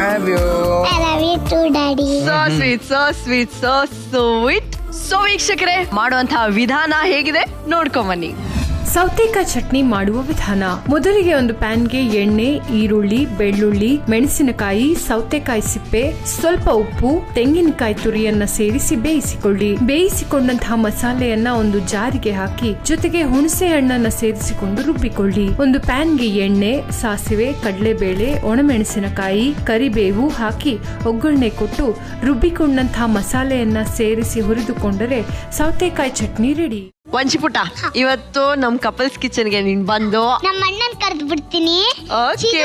I love you too, daddy. So sweet, so sweet, so sweet. So ವೀಕ್ಷಕರೇ, ಮಾಡುವಂತಹ ವಿಧಾನ ಹೇಗಿದೆ ನೋಡ್ಕೊಂಬನ್ನಿ. ಸೌತೆಕಾಯಿ ಚಟ್ನಿ ಮಾಡುವ ವಿಧಾನ. ಮೊದಲಿಗೆ ಒಂದು ಪ್ಯಾನ್ಗೆ ಎಣ್ಣೆ, ಈರುಳ್ಳಿ, ಬೆಳ್ಳುಳ್ಳಿ, ಮೆಣಸಿನಕಾಯಿ, ಸೌತೆಕಾಯಿ ಸಿಪ್ಪೆ, ಸ್ವಲ್ಪ ಉಪ್ಪು, ತೆಂಗಿನಕಾಯಿ ತುರಿಯನ್ನ ಸೇರಿಸಿ ಬೇಯಿಸಿಕೊಳ್ಳಿ. ಬೇಯಿಸಿಕೊಂಡಂತಹ ಮಸಾಲೆಯನ್ನ ಒಂದು ಜಾರಿಗೆ ಹಾಕಿ ಜೊತೆಗೆ ಹುಣಸೆ ಹಣ್ಣನ್ನ ಸೇರಿಸಿಕೊಂಡು ರುಬ್ಬಿಕೊಳ್ಳಿ. ಒಂದು ಪ್ಯಾನ್ಗೆ ಎಣ್ಣೆ, ಸಾಸಿವೆ, ಕಡಲೆಬೇಳೆ, ಒಣಮೆಣಸಿನಕಾಯಿ, ಕರಿಬೇವು ಹಾಕಿ ಒಗ್ಗರಣೆ ಕೊಟ್ಟು ರುಬ್ಬಿಕೊಂಡಂತಹ ಮಸಾಲೆಯನ್ನ ಸೇರಿಸಿ ಹುರಿದುಕೊಂಡರೆ ಸೌತೆಕಾಯಿ ಚಟ್ನಿ ರೆಡಿ. ವಂಚಿಪುಟ, ಇವತ್ತು ನಮ್ ಕಪಲ್ಸ್ ಕಿಚನ್ಗೆ ನೀನ್ ಬಂದು ನಮ್ಮ ಅಣ್ಣನ್ ಕರೆದು ಬಿಡ್ತೀನಿ. ಓಕೆ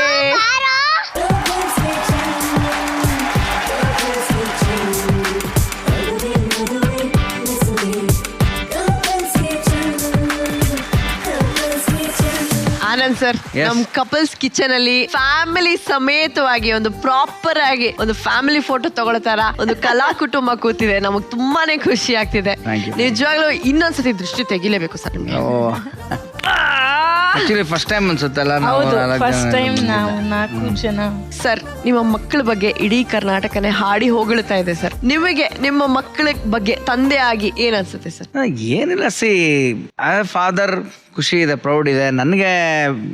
ಆನಂದ್ ಸರ್, ನಮ್ ಕಪಲ್ಸ್ ಕಿಚನ್ ಅಲ್ಲಿ ಫ್ಯಾಮಿಲಿ ಸಮೇತವಾಗಿ ಒಂದು ಪ್ರಾಪರ್ ಆಗಿ ಒಂದು ಫ್ಯಾಮಿಲಿ ಫೋಟೋ ತಗೊಳ್ಳೋ ತರ ಒಂದು ಕಲಾ ಕುಟುಂಬ ಕೂತಿದೆ. ನಮಗ್ ತುಂಬಾನೇ ಖುಷಿ ಆಗ್ತಿದೆ. ನಿಜವಾಗ್ಲೂ ಇನ್ನೊಂದ್ಸತಿ ದೃಷ್ಟಿ ತೆಗಿಲೇಬೇಕು ಸರ್ ನಿಮ್ಗೆ. ಆಕ್ಚುಲಿ ಫಸ್ಟ್ ಟೈಮ್ ಅನ್ಸುತ್ತಲ್ಲ ನಾವು ಹೌದು, 4 ಫಸ್ಟ್ ಜನ ಟೈಮ್ ನಾವು 4 ಜನ. ಸರ್, ನಿಮ್ಮ ಮಕ್ಕಳ ಬಗ್ಗೆ ಇಡೀ ಕರ್ನಾಟಕನೇ ಹಾಡಿ ಹೊಗಳ್ತಾ ಇದೆ ಸರ್. ನಿಮಗೆ ನಿಮ್ಮ ಮಕ್ಕಳ ಬಗ್ಗೆ ತಂದೆ ಆಗಿ ಏನ್ ಅನ್ಸುತ್ತೆ ಸರ್? ಏನಿಲ್ಲ, ಸಿ ಫಾದರ್ ಖುಷಿ ಇದೆ, ಪ್ರೌಡ್ ಇದೆ. ನನಗೆ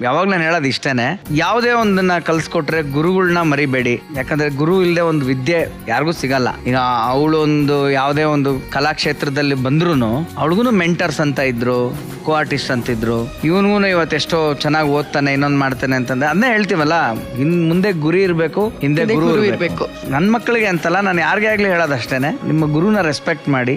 ಯಾವಾಗ್ಲೂ ನಾನು ಹೇಳೋದು ಇಷ್ಟೇನೆ, ಯಾವುದೇ ಒಂದನ್ನ ಕಲ್ಸ್ಕೊಟ್ರೆ ಗುರುಗಳನ್ನ ಮರಿಬೇಡಿ. ಯಾಕಂದ್ರೆ ಗುರು ಇಲ್ಲದೆ ಒಂದು ವಿದ್ಯೆ ಯಾರಿಗೂ ಸಿಗಲ್ಲ. ಈಗ ಅವಳು ಒಂದು ಯಾವುದೇ ಒಂದು ಕಲಾಕ್ಷೇತ್ರದಲ್ಲಿ ಬಂದ್ರು ಅವಳಿಗೂ ಮೆಂಟರ್ಸ್ ಅಂತ ಇದ್ರು, ಕೋ ಆರ್ಟಿಸ್ಟ್ ಅಂತಿದ್ರು. ಇವನ್ಗೂ ಇವತ್ತೆಷ್ಟೋ ಚೆನ್ನಾಗಿ ಓದ್ತಾನೆ, ಇನ್ನೊಂದು ಮಾಡ್ತಾನೆ ಅಂತಂದ್ರೆ ಅದನ್ನೇ ಹೇಳ್ತೀವಲ್ಲ, ಮುಂದೆ ಗುರಿ ಇರಬೇಕು, ಹಿಂದೆ ಗುರು ಇರಬೇಕು. ನನ್ನ ಮಕ್ಕಳಿಗೆ ಅಂತಲ್ಲ, ನಾನು ಯಾರಿಗೇ ಆಗ್ಲಿ ಹೇಳೋದಷ್ಟೇನೆ, ನಿಮ್ಮ ಗುರುನ ರೆಸ್ಪೆಕ್ಟ್ ಮಾಡಿ,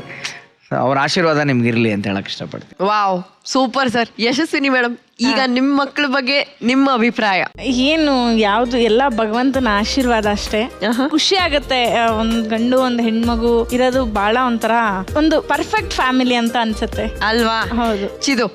ಅವ್ರ ಆಶೀರ್ವಾದ ನಿಮ್ಗಿರ್ಲಿ ಅಂತ ಹೇಳಕ್ ಇಷ್ಟಪಡ್ತೀನಿ. Wow, super sir. Yashaswini madam, ಈಗ ನಿಮ್ಮ ಮಕ್ಕಳ ಬಗ್ಗೆ ನಿಮ್ಮ ಅಭಿಪ್ರಾಯ ಏನು? ಯಾವ್ದು ಎಲ್ಲ ಭಗವಂತನ ಆಶೀರ್ವಾದ ಅಷ್ಟೇ. ಖುಷಿ ಆಗತ್ತೆ, ಒಂದ್ ಗಂಡು ಒಂದ್ ಹೆಣ್ಮಗು ಇರೋದು ಬಹಳ ಒಂಥರ ಒಂದು ಪರ್ಫೆಕ್ಟ್ ಫ್ಯಾಮಿಲಿ ಅಂತ ಅನ್ಸುತ್ತೆ ಅಲ್ವಾ? ಹೌದು. ಚಿದು,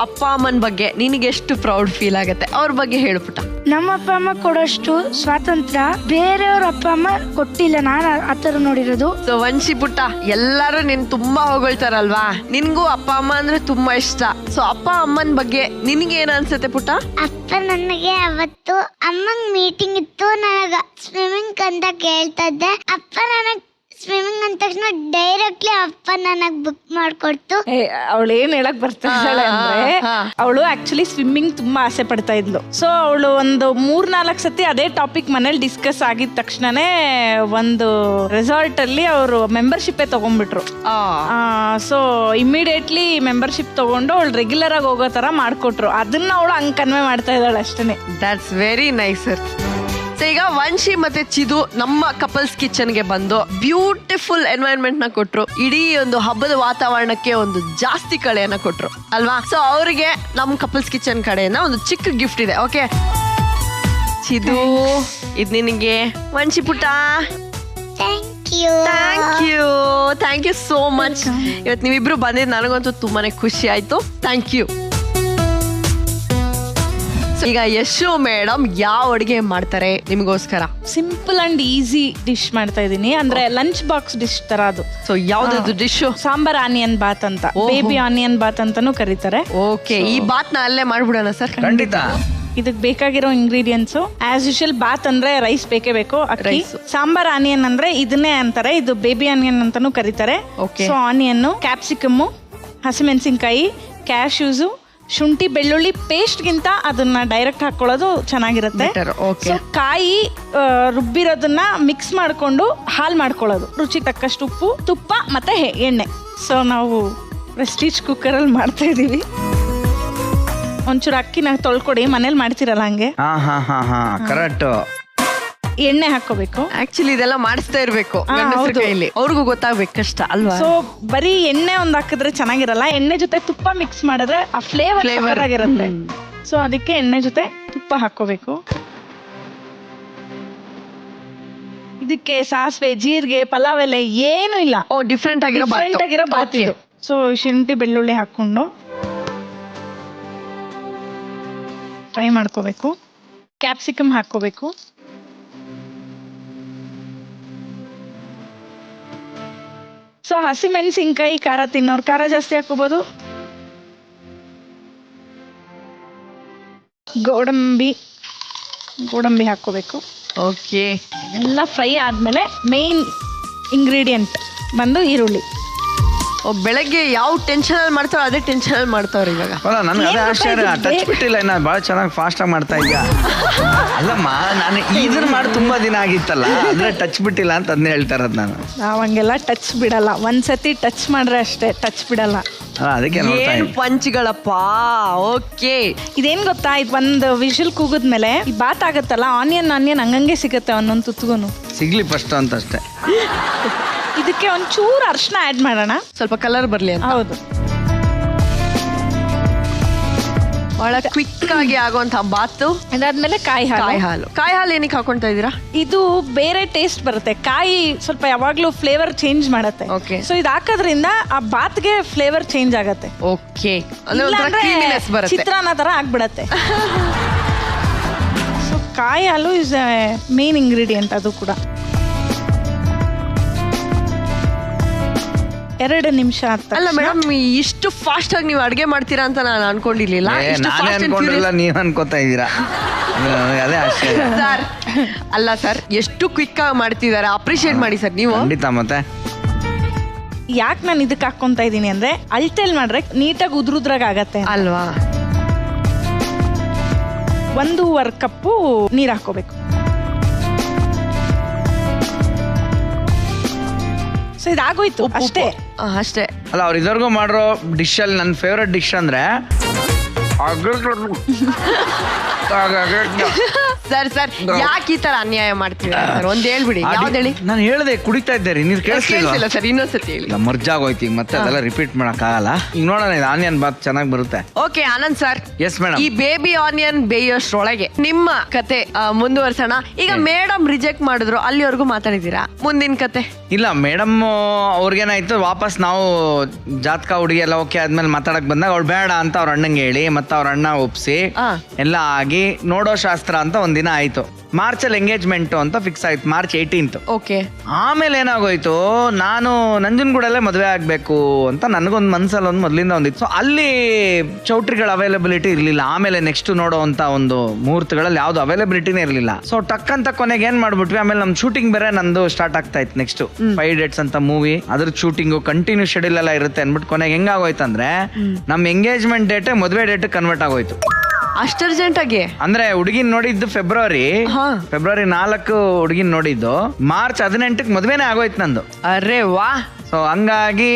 ಅಪ್ಪ ಅಮ್ಮನ ಬಗ್ಗೆ ನಿನಗೆ ಎಷ್ಟು ಪ್ರೌಡ್ ಫೀಲ್ ಆಗತ್ತೆ? ಅವ್ರ ಬಗ್ಗೆ ಹೇಳ್ಬಿಟ್ಟ. ನಮ್ಮ ಅಪ್ಪ ಅಮ್ಮ ಕೊಡೋಷ್ಟು ಸ್ವಾತಂತ್ರ್ಯ ಬೇರೆಯವ್ರ ಅಪ್ಪ ಅಮ್ಮ ಕೊಟ್ಟಿಲ್ಲ. ನಾನು ಆತರ ನೋಡಿರೋದು. ಸೊ ವಂಶಿ ಪುಟ್ಟ, ಎಲ್ಲಾರು ನಿನ್ ತುಂಬಾ ಹೊಗಳ್ತಾರಲ್ವಾ, ನಿನ್ಗೂ ಅಪ್ಪ ಅಮ್ಮ ಅಂದ್ರೆ ತುಂಬಾ ಇಷ್ಟ. ಸೊ ಅಪ್ಪ ಅಮ್ಮನ ಬಗ್ಗೆ ನಿನ್ಗೆ ಏನ್ ಅನ್ಸುತ್ತೆ ಪುಟ್ಟ? ಅಪ್ಪ ನನಗೆ ಅವತ್ತು ಅಮ್ಮಂಗ್ ಮೀಟಿಂಗ್ ಇತ್ತು, ನನಗ ಸ್ವಿಮ್ಮಿಂಗ್ ಅಂತ ಕೇಳ್ತಾ ಇದ್ದೆ. ಅಪ್ಪ ನನಗ್ ಸ್ವಿಮ್ಮಿಂಗ್ ಅಂದ ತಕ್ಷಣ ಡೈರೆಕ್ಟ್ಲಿ ಅಪ್ಪ ನನಗ್ ಬುಕ್ ಮಾಡ್ಕೊಡ್ತು. ಅವಳು ಏನ್ ಹೇಳಕ್ ಬರ್ತಿದ್ದಾಳೆ ಅಂದ್ರೆ, ಅವಳು ಆಕ್ಚುಲಿ ಸ್ವಿಮ್ಮಿಂಗ್ ತುಂಬಾ ಆಸೆ ಪಡ್ತಾ ಇದ್ಲು. ಸೊ ಅವಳು ಒಂದು 3-4 ಸತಿ ಅದೇ ಟಾಪಿಕ್ ಮನೇಲಿ ಡಿಸ್ಕಸ್ ಆಗಿದ ತಕ್ಷಣನೇ ಒಂದು ರೆಸಾರ್ಟ್ ಅಲ್ಲಿ ಅವರು ಮೆಂಬರ್ಶಿಪ್ ತಗೊಂಡ್ಬಿಟ್ರು. ಸೊ ಇಮಿಡಿಯೇಟ್ಲಿ ಮೆಂಬರ್ಶಿಪ್ ತಗೊಂಡು ಅವಳು ರೆಗ್ಯುಲರ್ ಆಗಿ ಹೋಗೋ ತರ ಮಾಡ್ಕೊಟ್ರು. ಅದನ್ನ ಅವಳು ಹಂಗ್ ಕನ್ವೆ ಮಾಡ್ತಾ ಇದ್ದಾಳೆ ಅಷ್ಟೇನೆ. That's very nice sir. ಈಗ ವಂಶಿ ಮತ್ತೆ ಚಿದು ನಮ್ಮ ಕಪಲ್ಸ್ ಕಿಚನ್ಗೆ ಬಂದು ಬ್ಯೂಟಿಫುಲ್ ಎನ್ವೈರನ್ಮೆಂಟ್ ನ ಕೊಟ್ರು. ಇಡೀ ಒಂದು ಹಬ್ಬದ ವಾತಾವರಣಕ್ಕೆ ಒಂದು ಜಾಸ್ತಿ ಕಳೆಯನ್ನ ಕೊಟ್ರು ಅಲ್ವಾ? ಸೊ ಅವರಿಗೆ ನಮ್ಮ ಕಪಲ್ಸ್ ಕಿಚನ್ ಕಡೆಯಿಂದ ಒಂದು ಚಿಕ್ಕ ಗಿಫ್ಟ್ ಇದೆ. ಓಕೆ ಚಿದು, ಇದು ನಿನಗೆ. ವಂಶಿ ಪುಟ್ಟ, thank you. Thank you so much. ಇವತ್ತು ನೀವಿಬ್ರು ಬಂದಿದ್ದು ನನಗಂತೂ ತುಂಬಾನೇ ಖುಷಿ ಆಯ್ತು. Thank you. ಈಗ ಯಶು ಮೇಡಮ್ ಯಾವ ಅಡುಗೆ ಮಾಡ್ತಾರೆ ನಿಮಗೋಸ್ಕರ? ಸಿಂಪಲ್ ಅಂಡ್ ಈಸಿ ಡಿಶ್ ಮಾಡ್ತಾ ಇದೀನಿ, ಅಂದ್ರೆ ಲಂಚ್ ಬಾಕ್ಸ್ ಡಿಶ್ ತರ ಅದು. ಸೊ ಯಾವ್ದು ಡಿಶ್? ಸಾಂಬಾರ್ ಆನಿಯನ್ ಬಾತ್ ಅಂತ, ಬೇಬಿ ಆನಿಯನ್ ಬಾತ್ ಅಂತಾನು ಕರೀತಾರೆ. ಓಕೆ, ಈ ಬಾತ್ ನ ಅಲ್ಲೇ ಮಾಡ್ಬಿಡೋಣ ಸರ್? ಖಂಡಿತ. ಇದಕ್ ಬೇಕಾಗಿರೋ ಇಂಗ್ರೀಡಿಯೆಂಟ್ಸ್ ಆಸ್ ಯೂಶುವಲ್, ಬಾತ್ ಅಂದ್ರೆ ರೈಸ್ ಬೇಕೇ ಬೇಕು, ಅಕ್ಕಿ. ಸಾಂಬಾರ್ ಆನಿಯನ್ ಅಂದ್ರೆ ಇದನ್ನೇ ಅಂತಾರೆ, ಇದು ಬೇಬಿ ಆನಿಯನ್ ಅಂತಾನು ಕರೀತಾರೆ. ಸೊ ಆನಿಯನ್, ಕ್ಯಾಪ್ಸಿಕಮ್, ಹಸಿಮೆಣಸಿನ್ಕಾಯಿ, ಕ್ಯಾಶ್ಯೂಸು, ಶುಂಠಿ ಬೆಳ್ಳುಳ್ಳಿ ಪೇಸ್ಟ್ ಗಿಂತ ಅದನ್ನ ಡೈರೆಕ್ಟ್ ಹಾಕೊಳ್ಳೋದು ಚೆನ್ನಾಗಿರುತ್ತೆ. ಸೊ ಕಾಯಿ ರುಬ್ಬಿರೋದನ್ನ ಮಿಕ್ಸ್ ಮಾಡ್ಕೊಂಡು ಹಾಲ್ ಮಾಡ್ಕೊಳ್ಳೋದು, ರುಚಿ ತಕ್ಕಷ್ಟು ಉಪ್ಪು, ತುಪ್ಪ ಮತ್ತೆ ಎಣ್ಣೆ. ಸೊ ನಾವು ಪ್ರೆಸ್ಟೀಜ್ ಕುಕ್ಕರ್ ಅಲ್ಲಿ ಮಾಡ್ತಾ ಇದೀವಿ. ಒಂಚೂರು ಅಕ್ಕಿನ ತೊಳ್ಕೊಡಿ, ಮನೇಲಿ ಮಾಡ್ತಿರಲ್ಲ ಹಂಗೆ. ಕರೆಕ್ಟ್. ಎಣ್ಣೆ ಹಾಕೋಬೇಕು. ಆಕ್ಚುಲಿ ಇದೆಲ್ಲ ಮಾಡಿಸ್ತಾ ಇರ್ಬೇಕು ಕೈಲಿ, ಅವ್ರಿಗೂ ಗೊತ್ತಾಗ್ಬೇಕು ಕಷ್ಟ ಅಲ್ವಾ? ಸೊ ಬರೀ ಎಣ್ಣೆ ಒಂದ್ ಹಾಕಿದ್ರೆ ಚೆನ್ನಾಗಿರಲ್ಲ, ಎಣ್ಣೆ ಜೊತೆ ತುಪ್ಪ ಮಿಕ್ಸ್ ಮಾಡಿದ್ರೆ ಆ ಫ್ಲೇವರ್ ಆಗಿರುತ್ತೆ. ಸೊ ಅದಕ್ಕೆ ಎಣ್ಣೆ ಜೊತೆ ತುಪ್ಪ ಹಾಕೋಬೇಕು. ಇದಕ್ಕೆ ಸಾಸಿವೆ, ಜೀರಿಗೆ, ಪಲಾವ್ ಎಲೆ ಏನು ಇಲ್ಲ. ಡಿಫ್ರೆಂಟ್ ಆಗಿರೋ ಬಾತ್ ಇದು. ಸೊ ಶುಂಠಿ ಬೆಳ್ಳುಳ್ಳಿ ಹಾಕೊಂಡು ಫ್ರೈ ಮಾಡ್ಕೋಬೇಕು. ಕ್ಯಾಪ್ಸಿಕಮ್ ಹಾಕೋಬೇಕು. ಸೊ ಹಸಿಮೆಣಸಿನ್ಕಾಯಿ ಖಾರ ತಿನ್ನೋರು ಖಾರ ಜಾಸ್ತಿ ಹಾಕೋಬಹುದು. ಗೋಡಂಬಿ ಹಾಕೋಬೇಕು. ಓಕೆ, ಎಲ್ಲ ಫ್ರೈ ಆದ್ಮೇಲೆ ಮೇನ್ ಇಂಗ್ರೀಡಿಯೆಂಟ್ ಬಂದು ಈರುಳ್ಳಿ. ಬೆಳಗ್ಗೆ ಯಾವ ಟೆನ್ಷನ್ ಅಲ್ಲಿ ಮಾಡ್ತಾರೋ ಅದೇ ಟೆನ್ಷನ್ ಅಲ್ಲಿ ಮಾಡ್ತಾವ್ರ ಇವಾಗ. ನನ್ಗೆ ಅದೇ ಆಶ್ಚರ್ಯ, ಟಚ್ ಬಿಟ್ಟಿಲ್ಲ, ಇನ್ನ ಬಹಳ ಚೆನ್ನಾಗಿ ಫಾಸ್ಟ್ ಆಗಿ ಮಾಡ್ತಾ ಇದ್ದ. ಅಲ್ಲಮ್ಮ, ನಾನು ಇದನ್ನ ಮಾಡಿ ತುಂಬಾ ದಿನ ಆಗಿತ್ತಲ್ಲ, ಅಂದ್ರೆ ಟಚ್ ಬಿಟ್ಟಿಲ್ಲ ಅಂತ ಅದನ್ನೇ ಹೇಳ್ತಾ ಇರೋದು ನಾನು. ನಾವ್ ಹಂಗೆಲ್ಲ ಟಚ್ ಬಿಡಲ್ಲ, ಒಂದ್ಸತಿ ಟಚ್ ಮಾಡ್ರೆ ಅಷ್ಟೇ, ಟಚ್ ಬಿಡಲ್ಲ. ಅದಕ್ಕೆ ಪಂಚ್ಗಳಪ್ಪ. ಓಕೆ, ಇದೇನ್ ಗೊತ್ತಾ, ಇದು ಒಂದು ವಿಷಲ್ ಕೂಗಿದ್ಮೇಲೆ ಈ ಬಾತ್ ಆಗತ್ತಲ್ಲ, ಆನಿಯನ್ ಹಂಗಂಗೆ ಸಿಗುತ್ತೆ ಒಂದೊಂದು ತುತ್ತುಗುನು. ಸಿಗ್ಲಿ ಫಸ್ಟ್ ಅಂತ ಅಷ್ಟೇ. ಇದಕ್ಕೆ ಒಂಚೂರು ಅರ್ಶನ ಆಡ್ ಮಾಡೋಣ, ಸ್ವಲ್ಪ ಕಲರ್ ಬರ್ಲಿ ಅಂತ. ಹೌದು. ಬಹಳ ಕ್ವಿಕ್ ಆಗಿ ಆಗುವಂತ ಬಾತು. ಅದಾದ್ಮೇಲೆ ಕಾಯಿ ಹಾಲು. ಕಾಯಿ ಹಾಲು ಏನಕ್ಕೆ ಹಾಕೊಂತಾ ಇದೀರಾ? ಇದು ಬೇರೆ ಟೇಸ್ಟ್ ಬರುತ್ತೆ. ಕಾಯಿ ಸ್ವಲ್ಪ ಯಾವಾಗ್ಲೂ ಫ್ಲೇವರ್ ಚೇಂಜ್ ಮಾಡತ್ತೆ. Okay. ಸೊ ಇದು ಹಾಕೋದ್ರಿಂದ ಆ ಬಾತ್ಗೆ ಫ್ಲೇವರ್ ಚೇಂಜ್ ಆಗತ್ತೆ. ಓಕೆ, ಇಲ್ಲಾಂದ್ರೆ ಚಿತ್ರಾನ್ನ ತರ ಆಗ್ಬಿಡತ್ತೆ. ಸೊ ಕಾಯಿ ಹಾಲು ಇಸ್ ಮೇನ್ ಇಂಗ್ರೀಡಿಯೆಂಟ್. ಅದು ಕೂಡ 2 ನಿಮಿಷ ಆತ. ಅಲ್ಲ ಮೇಡಮ್, ಇಷ್ಟು ಫಾಸ್ಟ್ ಆಗಿ ನೀವು ಅಡ್ಗೆ ಮಾಡ್ತೀರಾ ಅಂತ ನಾನು ಅನ್ಕೊಂಡಿರ್ಲಿಲ್ಲ. ನಾನೇ ಅನ್ಕೊಂಡಿಲ್ಲ, ನೀವ್ ಅನ್ಕೋತಾ ಇದೀರಾ. ಅದೇ ಆಶ್ಚರ್ಯ ಸರ್. ಅಲ್ಲ ಸರ್, ಎಷ್ಟು ಕ್ವಿಕ್ ಆಗಿ ಮಾಡ್ತಿದಾರೆ, ಅಪ್ರಿಶಿಯೇಟ್ ಮಾಡಿ ಸರ್ ನೀವು. ಖಂಡಿತ. ಮತ್ತೆ ಯಾಕೆ ನಾನು ಇದಕ್ಕೆ ಹಾಕೊಂತ ಇದೀನಿ ಅಂದ್ರೆ ಅಳ್ತೆಲ್ ಮಾಡ್ರೆ ನೀಟಾಗಿ ಉದ್ರುದ್ರಾಗ ಆಗತ್ತೆ ಅಲ್ವಾ. 1.5 ಕಪ್ಪು ನೀರ್ ಹಾಕೋಬೇಕು. ಸೊ ಇದಾಗೋಯ್ತು ಅಷ್ಟೇ. ಅಷ್ಟೇ. ಅಲ್ಲ, ಅವ್ರು ಇದುವರೆಗೂ ಮಾಡಿರೋ ಡಿಶ್ ಅಲ್ಲಿ ನನ್ನ ಫೇವ್ರೆಟ್ ಡಿಶ್ ಅಂದ್ರೆ ಸರ್ ಯಾಕೆ ಈ ತರ ಅನ್ಯಾಯ ಮಾಡ್ತೀವಿ ಸರ್? ಒಂದ್ ಹೇಳ್ಬಿಡಿ, ಯಾವ್ದು ಹೇಳಿ. ನಾನು ಹೇಳ್ದೆ ಕುಡಿತಾ ಇದ್ದೆ ರೀ, ನೀರು ಕೇಳಿಸ್ತಿಲ್ಲ ಸರ್, ಇನ್ನೊಂದ್ಸತಿ ಹೇಳಿ. ಮರ್ಜಾಗೋಯ್ತು ಈಗ, ಮತ್ತೆ ಅದೆಲ್ಲ ರಿಪೀಟ್ ಮಾಡಕ್ ಆಗಲ್ಲ. ಈಗ ನೋಡೋಣ, ಇದು ಆನಿಯನ್ ಬಾತ್ ಚೆನ್ನಾಗಿ ಬರುತ್ತೆ. Okay Anand sir. Yes madam. ಈ ಬೇಬಿ ಆನಿಯನ್ ಬೇಯೋಷ್ಟ್ರೊಳಗೆ ನಿಮ್ಮ ಕತೆ ಮುಂದುವರ್ಸೋಣ. ಈಗ ಮೇಡಮ್ ರಿಜೆಕ್ಟ್ ಮಾಡಿದ್ರು, ಅಲ್ಲಿವರೆಗೂ ಮಾತಾಡಿದೀರಾ. ಮುಂದಿನ ಕತೆ ಇಲ್ಲ, ಮೇಡಮ್ ಅವ್ರಿಗೇನಾಯ್ತು, ವಾಪಸ್ ನಾವು ಜಾತಕ ಹುಡುಗಿ ಎಲ್ಲ ಓಕೆ ಆದ್ಮೇಲೆ ಮಾತಾಡಕ್ ಬಂದಾಗ ಅವ್ಳು ಬೇಡ ಅಂತ ಅವ್ರ ಅಣ್ಣಂಗೆ ಹೇಳಿ, ಮತ್ತೆ ಅವ್ರ ಅಣ್ಣ ಒಪ್ಸಿ ಎಲ್ಲ ಆಗಿ ನೋಡೋ ಶಾಸ್ತ್ರ ಅಂತ ಒಂದಿನ ಆಯ್ತು. ಮಾರ್ಚಲ್ಲಿ ಎಂಗೇಜ್ಮೆಂಟ್ ಅಂತ ಫಿಕ್ಸ್ ಆಯ್ತು, March 18th. ಓಕೆ. ಆಮೇಲೆ ಏನಾಗೋಯ್ತು, ನಾನು ನಂಜನಗೂಡಲ್ಲೇ ಮದುವೆ ಆಗ್ಬೇಕು ಅಂತ ನನಗೊಂದು ಮನ್ಸಲ್ಲಿ ಒಂದು ಮೊದಲಿಂದ ಒಂದಿತ್ತು. ಸೊ ಅಲ್ಲಿ ಚೌಟ್ರಿಗಳ ಅವೈಲಬಿಲಿಟಿ ಇರ್ಲಿಲ್ಲ. ಆಮೇಲೆ ನೆಕ್ಸ್ಟ್ ನೋಡೋ ಅಂತ ಒಂದು ಮುಹೂರ್ತಗಳಲ್ಲಿ ಯಾವ್ದು ಅವೈಲಬಿಲಿಟಿನೇ ಇರ್ಲಿಲ್ಲ. ಸೊ ಟಕ್ ಅಂತ ಕೊನೆಗೆ ಏನ್ ಮಾಡ್ಬಿಟ್ವಿ, ಆಮೇಲೆ ನಮ್ ಶೂಟಿಂಗ್ ಬೇರೆ ನಂದು ಸ್ಟಾರ್ಟ್ ಆಗ್ತಾ ಇತ್ತು. ನೆಕ್ಸ್ಟ್ 5 dates ಅಂತ ಮೂವಿ, ಅದ್ರ ಶೂಟಿಂಗು ಕಂಟಿನ್ಯೂ ಶೆಡ್ಯೂಲ್ ಎಲ್ಲ ಇರುತ್ತೆ ಅನ್ಬಿಟ್ಟು ಕೊನೆಗೆ ಹೆಂಗಾಗೋಯ್ತು ಅಂದ್ರೆ ನಮ್ ಎಂಗೇಜ್ಮೆಂಟ್ ಡೇಟ್ ಮದುವೆ ಡೇಟ್ ಕನ್ವರ್ಟ್ ಆಗೋಯ್ತು. ಅಷ್ಟು ಅರ್ಜೆಂಟ್ ಆಗಿ ಅಂದ್ರೆ ಹುಡುಗಿನ್ ನೋಡಿದ್ದು ಫೆಬ್ರವರಿ 4 ಹುಡುಗಿನ್ ನೋಡಿದ್ದು, March 18ಕ್ಕೆ ಮದ್ವೆನೇ ಆಗೋಯ್ತು ನಂದು. ಅರೆ ವಾ. ಸೊ ಹಂಗಾಗಿ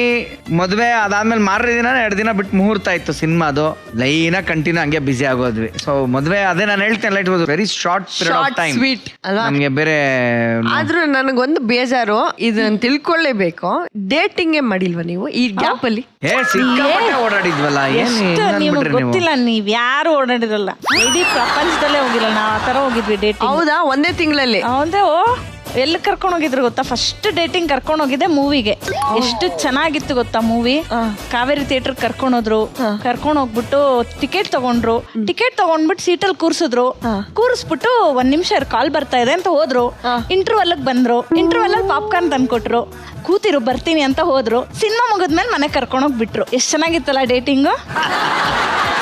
ಮದ್ವೆ ಅದಾದ್ಮೇಲೆ ಮಾರನೇ ದಿನ 2 ದಿನ ಬಿಟ್ಟು ಮುಹೂರ್ತ ಇತ್ತು ಸಿನಿಮಾದು. ಲೈನ ಕಂಟಿನ್ಯೂ ಹಂಗೆ ಬಿಸಿ ಆಗೋದ್ವಿ. ಸೊ ಮದ್ವೆ ಅದೇ ನಾನು ಹೇಳ್ತೇನೆ, it was very short period of time. Sweet ಅಲ್ವಾ? ನಮ್ಗೆ ಬೇರೆ ಆದ್ರೂ ನನಗೊಂದು ಬೇಜಾರು, ಇದನ್ನ ತಿಳ್ಕೊಳ್ಳೇಬೇಕು. ಡೇಟಿಂಗ್ ಮಾಡಿಲ್ವಾ ನೀವು ಈ ಗ್ಯಾಪ್ ಅಲ್ಲಿ? ಸಿಕ್ಕಾಪಟ್ಟೆ ಓಡಾಡಿದ್ವಲ್ಲ. ನಿಮ್ಗೆ ಗೊತ್ತಿಲ್ಲ, ನೀವ್ ಯಾರು ಓಡಾಡಿರಲ್ಲ, ಇಡೀ ಪ್ರಪಂಚದಲ್ಲೇ ಹೋಗಿಲ್ಲ. ನಾವ್ ಆತರ ಹೋಗಿದ್ವಿ ಡೇಟಿಂಗ್. ಹೌದಾ? ಒಂದೇ ತಿಂಗಳಲ್ಲಿ? ಹೌದೇ. ಎಲ್ಲಿ ಕರ್ಕೊಂಡು ಹೋಗಿದ್ರು ಗೊತ್ತಾ? ಫಸ್ಟ್ ಡೇಟಿಂಗ್ ಕರ್ಕೊಂಡು ಹೋಗಿದ್ದೆ ಮೂವಿಗೆ. ಎಷ್ಟು ಚೆನ್ನಾಗಿತ್ತು ಗೊತ್ತಾ ಮೂವಿ. ಕಾವೇರಿ ಥಿಯೇಟರ್ ಕರ್ಕೊಂಡೋದ್ರು. ಕರ್ಕೊಂಡು ಹೋಗ್ಬಿಟ್ಟು ಟಿಕೆಟ್ ತಗೊಂಡ್ರು. ಟಿಕೆಟ್ ತಗೊಂಡ್ಬಿಟ್ಟು ಸೀಟಲ್ಲಿ ಕೂರ್ಸಿದ್ರು. ಕೂರಿಸ್ಬಿಟ್ಟು 1 ನಿಮಿಷ ಕಾಲ್ ಬರ್ತಾ ಇದೆ ಅಂತ ಹೋದ್ರು. ಇಂಟರ್ವಲ್ ಬಂದ್ರು. ಇಂಟರ್ವಲ್ ಅಲ್ಲಿ ಪಾಪ್ಕಾರ್ನ್ ತಂದ್ಕೊಟ್ರು. ಕೂತಿರು ಬರ್ತೀನಿ ಅಂತ ಹೋದ್ರು. ಸಿನಿಮಾ ಮುಗಿದ್ಮೇಲೆ ಮನೆ ಕರ್ಕೊಂಡೋಗ್ಬಿಟ್ರು. ಎಷ್ಟು ಚೆನ್ನಾಗಿತ್ತಲ್ಲ ಡೇಟಿಂಗು.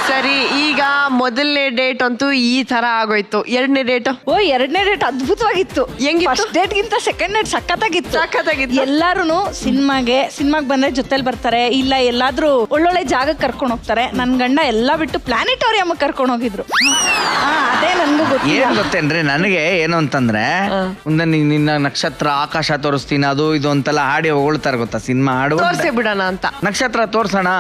ಸರಿ, ಈಗ ಮೊದಲನೇ ಡೇಟ್ ಅಂತೂ ಈ ತರ ಆಗೋಯ್ತು. 2ನೇ ಡೇಟ್? ಎರಡನೇ ಡೇಟ್ ಅದ್ಭುತವಾಗಿತ್ತು. ಹೆಂಗಿತ್ತು? ಡೇಟ್ಗಿಂತ ಸೆಕೆಂಡ್ ಡೇಟ್ ಸಖತ್ತಾಗಿತ್ತು. ಎಲ್ಲಾರು ಸಿನಿಮಾಗೆ ಬಂದ್ರೆ ಜೊತೆಲಿ ಬರ್ತಾರೆ, ಇಲ್ಲ ಎಲ್ಲಾದ್ರೂ ಒಳ್ಳೊಳ್ಳೆ ಜಾಗಕ್ಕೆ ಕರ್ಕೊಂಡು ಹೋಗ್ತಾರೆ. ನನ್ ಗಂಡ ಎಲ್ಲಾ ಬಿಟ್ಟು ಪ್ಲಾನೆಟೋರಿಯಂ ಕರ್ಕೊಂಡು ಹೋಗಿದ್ರು. ಅದೇ ನನ್ಗೂ ಏನ್ ಗೊತ್ತೇನ್ರಿ, ನನಗೆ ಏನು ಅಂತಂದ್ರೆ ಮುಂದೆ ನಿನ್ನ ನಕ್ಷತ್ರ ಆಕಾಶ ತೋರಿಸ್ತೀನಿ ಅದು ಇದು ಅಂತೆಲ್ಲ ಹಾಡಿ ಹೊಗಳ್ತಾರೆ ಗೊತ್ತಾ. ಸಿನಿಮಾ ಹಾಡು ತೋರ್ಸೇ ಬಿಡೋಣ ಅಂತ. ನಕ್ಷತ್ರ ತೋರ್ಸೋಣ.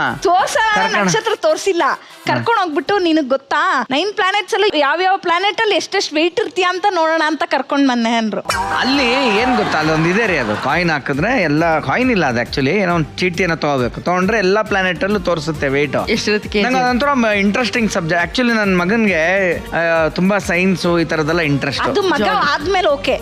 ನಕ್ಷತ್ರ ತೋರ್ಸಿಲ್ಲ, ಕರ್ಕೊಂಡು ಹೋಗ್ಬಿಟ್ಟು ನಿನಗ್ ಗೊತ್ತಾ 9 planets ಅಲ್ಲಿ ಯಾವ ಪ್ಲಾನೆಟ್ ಅಲ್ಲಿ ಎಷ್ಟೆಷ್ಟು ವೆಯ್ಟ್ ಇರ್ತೀಯ ಅಂತ ನೋಡೋಣ ಅಂತ ಕರ್ಕೊಂಡ್ ಬಂದೆ ಅಂದ್ರು. ಅಲ್ಲಿ ಏನ್ ಗೊತ್ತಾ, ಅಲ್ಲೊಂದು ಇದೆ ರೀ, ಅದು ಕಾಯಿನ್ ಹಾಕಿದ್ರೆ ಎಲ್ಲ ಕಾಯಿನ್ ಇಲ್ಲ, ಅದು ಆಕ್ಚುಲಿ ಏನೋ ಒಂದು ಚೀಟಿಯನ್ನು ತಗೋಬೇಕು. ತಗೊಂಡ್ರೆ ಎಲ್ಲಾ ಪ್ಲಾನೆಟ್ ಅಲ್ಲೂ ತೋರಿಸುತ್ತೆ ವೆಯ್ಟ್. ನಂಗೆ ಅದಂತರ ಇಂಟ್ರೆಸ್ಟಿಂಗ್ ಸಬ್ಜೆಕ್ಟ್. ಆಕ್ಚುಲಿ ನನ್ನ ಮಗನ್ಗೆ ತುಂಬಾ ಸೈನ್ಸ್ ಈ ತರದೆಲ್ಲ ಇಂಟ್ರೆಸ್ಟ್. ಅದು ಮಗ ಆದ್ಮೇಲೆ ಓಕೆ.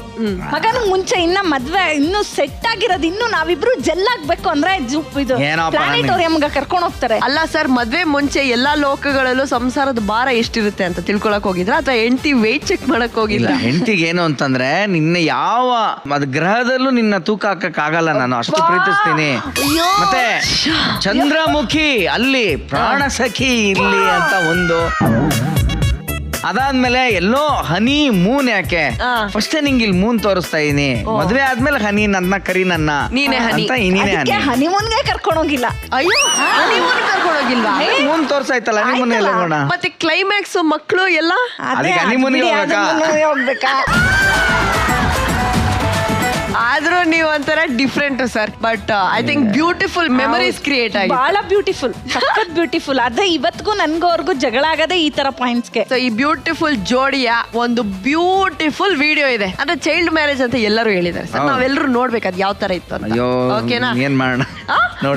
ಮಗನಿಗೆ ಮುಂಚೆ ಇನ್ನ ಮದ್ವೆ ಇನ್ನು ಸೆಟ್ ಆಗಿರೋದು, ಇನ್ನು ನಾವಿಬ್ರು ಜೆಲ್ ಆಗ್ಬೇಕು ಅಂದ್ರೆ ಇದು ಪ್ಲಾನೆಟೋರಿಯಂಗೆ ಕರ್ಕೊಂಡು ಹೋಗ್ತಾರೆ. ಅಲ್ಲ ಸರ್, ಮದ್ವೆ ಮುಂಚೆ ಎಲ್ಲಾ ಲೋಕಗಳಲ್ಲೂ ಸಂಸಾರದ ಭಾರ ಎಷ್ಟಿರುತ್ತೆ ಅಂತ ತಿಳ್ಕೊಳಕ್ ಹೋಗಿದ್ರ ಅಥವಾ ಹೆಂಡತಿ ವೆಯ್ಟ್ ಚೆಕ್ ಮಾಡಕ್ ಹೋಗಿಲ್ಲ? ಹೆಂಡತಿಗೆ ಏನು ಅಂತಂದ್ರೆ ನಿನ್ನ ಯಾವ ಗ್ರಹದಲ್ಲೂ ನಿನ್ನ ತೂಕ ಹಾಕಕ್ ಆಗಲ್ಲ, ನಾನು ಅಷ್ಟು ಪ್ರೀತಿಸ್ತೀನಿ. ಮತ್ತೆ ಚಂದ್ರಮುಖಿ ಅಲ್ಲಿ ಪ್ರಾಣ ಸಖಿ ಇಲ್ಲಿ ಅಂತ ಒಂದು. ಅದಾದ್ಮೇಲೆ ಎಲ್ಲೋ ಹನಿ ಮೂನ್ ಯಾಕೆ ಫಸ್ಟ್ ನಿಂಗೆ ಇಲ್ಲಿ ಮೂನ್ ತೋರಿಸ್ತಾ ಇದೀನಿ, ಮದ್ವೆ ಆದ್ಮೇಲೆ ಹನಿ ನನ್ನ ಕರಿ ನನ್ನ ನೀನೇ ಹನಿ ಅಂತ ನೀನೇ ಹನಿ. ಹನಿಮೂನ್ಗೆ ಕರ್ಕೊಂಡು ಹೋಗಿಲ್ಲ. ಅಯ್ಯೋ, ಹನಿಮೂನ್ ಕರ್ಕೊಂಡು ಹೋಗಿಲ್ವಾ? ಮೂನ್ ತೋರ್ಸಾಯ್ತಲ್ಲ ಹನಿಮೂನ್ ಎಲ್ಲ ಹೋಗೋಣ. ಮತ್ತೆ ಕ್ಲೈಮ್ಯಾಕ್ಸ್ ಮಕ್ಕಳು ಎಲ್ಲ ಅದಕ್ಕೆ ಹನಿಮೂನ್ಗೆ ಹೋಗ್ಬೇಕಾ? ಆದ್ರೂ ನೀವು ಒಂಥರ different sir. But I think beautiful memories create ಆಗಿ ಬಹಳ ಬ್ಯೂಟಿಫುಲ್, ಸಖತ್ ಬ್ಯೂಟಿಫುಲ್. ಅದೇ ಇವತ್ತಿಗೂ ನನ್ಗೂ ಅವ್ರಿಗೂ ಜಗಳ ಆಗದೆ ಈ ತರ ಪಾಯಿಂಟ್ಸ್ಗೆ. ಸೊ ಈ ಬ್ಯೂಟಿಫುಲ್ ಜೋಡಿಯ ಒಂದು ಬ್ಯೂಟಿಫುಲ್ ವಿಡಿಯೋ ಇದೆ, ಅಂದ್ರೆ ಚೈಲ್ಡ್ ಮ್ಯಾರೇಜ್ ಅಂತ ಎಲ್ಲರೂ ಹೇಳಿದ್ದಾರೆ ಸರ್. ನಾವೆಲ್ಲರೂ ನೋಡ್ಬೇಕು ಅದು ಯಾವ ತರ ಇತ್ತು ಅಂತ. ಓಕೆನಾ? ಏನ್ ಮಾಡೋಣ,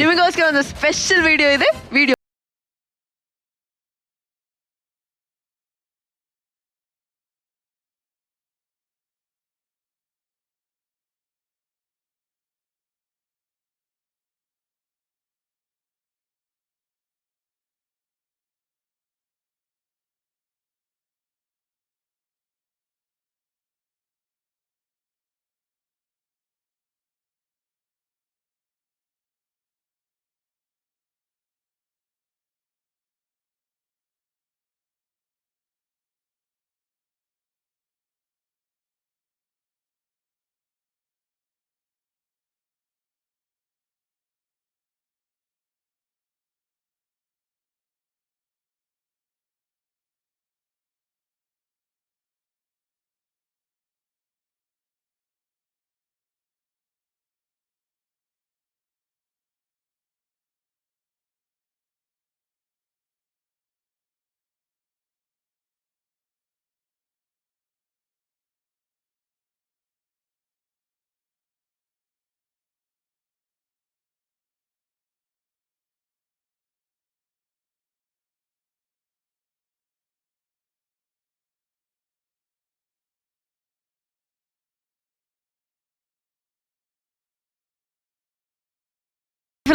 ನಿಮಗೋಸ್ಕರ ಒಂದು ಸ್ಪೆಷಲ್ ವಿಡಿಯೋ ಇದೆ. ವಿಡಿಯೋ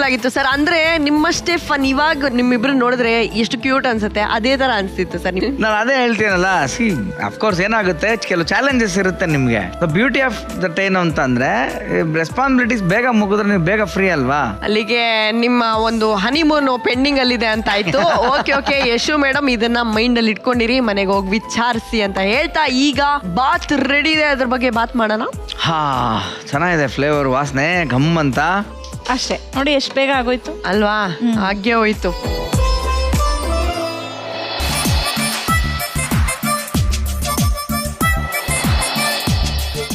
ಬ್ಯೂಟಿಫುಲ್ ಆಗಿತ್ತು ಸರ್. ಅಂದ್ರೆ ನಿಮ್ಮಷ್ಟೇ ಫನ್ ಇವಾಗ ನಿಮ್ಮಿಬ್ರು ನೋಡಿದ್ರೆ ಎಷ್ಟು ಕ್ಯೂಟ್ ಅನ್ಸುತ್ತೆ, ಅದೇ ತರ ಅನ್ಸ್ತಿತ್ತು ಸರ್. ನಾನು ಅದೇ ಹೇಳ್ತೀನಲ್ಲ, ಸಿ ಅಫ್ಕೋರ್ಸ್ ಏನಾಗುತ್ತೆ, ಕೆಲವು ಚಾಲೆಂಜಸ್ ಇರುತ್ತೆ ನಿಮ್ಗೆ. ಬ್ಯೂಟಿ ಆಫ್ ದಟ್ ಏನು ಅಂತ ಅಂದ್ರೆ ರೆಸ್ಪಾನ್ಸಿಬಿಲಿಟೀಸ್ ಬೇಗ ಮುಗಿದ್ರೆ ನೀವು ಬೇಗ ಫ್ರೀ ಅಲ್ವಾ. ಅಲ್ಲಿಗೆ ನಿಮ್ಮ ಒಂದು ಹನಿಮೂನ್ ಪೆಂಡಿಂಗ್ ಅಲ್ಲಿದೆ ಅಂತ ಆಯ್ತು. ಓಕೆ ಯಶು ಮೇಡಮ್, ಇದನ್ನ ಮೈಂಡ್ ಅಲ್ಲಿ ಇಟ್ಕೊಂಡಿರಿ, ಮನೆಗೆ ಹೋಗಿ ವಿಚಾರಿಸಿ ಅಂತ ಹೇಳ್ತಾ ಈಗ ಬಾತ್ ರೆಡಿ ಇದೆ, ಅದ್ರ ಬಗ್ಗೆ ಬಾತ್ ಮಾಡೋಣ. ಹಾ, ಚೆನ್ನಾಗಿದೆ ಫ್ಲೇವರ್, ವಾಸನೆ ಘಮ್ ಅಂತ. ಅಷ್ಟೇ ನೋಡಿ, ಎಷ್ಟು ಬೇಗ ಆಗೋಯ್ತು ಅಲ್ವಾ? ಹಾಗೆ ಹೋಯ್ತು.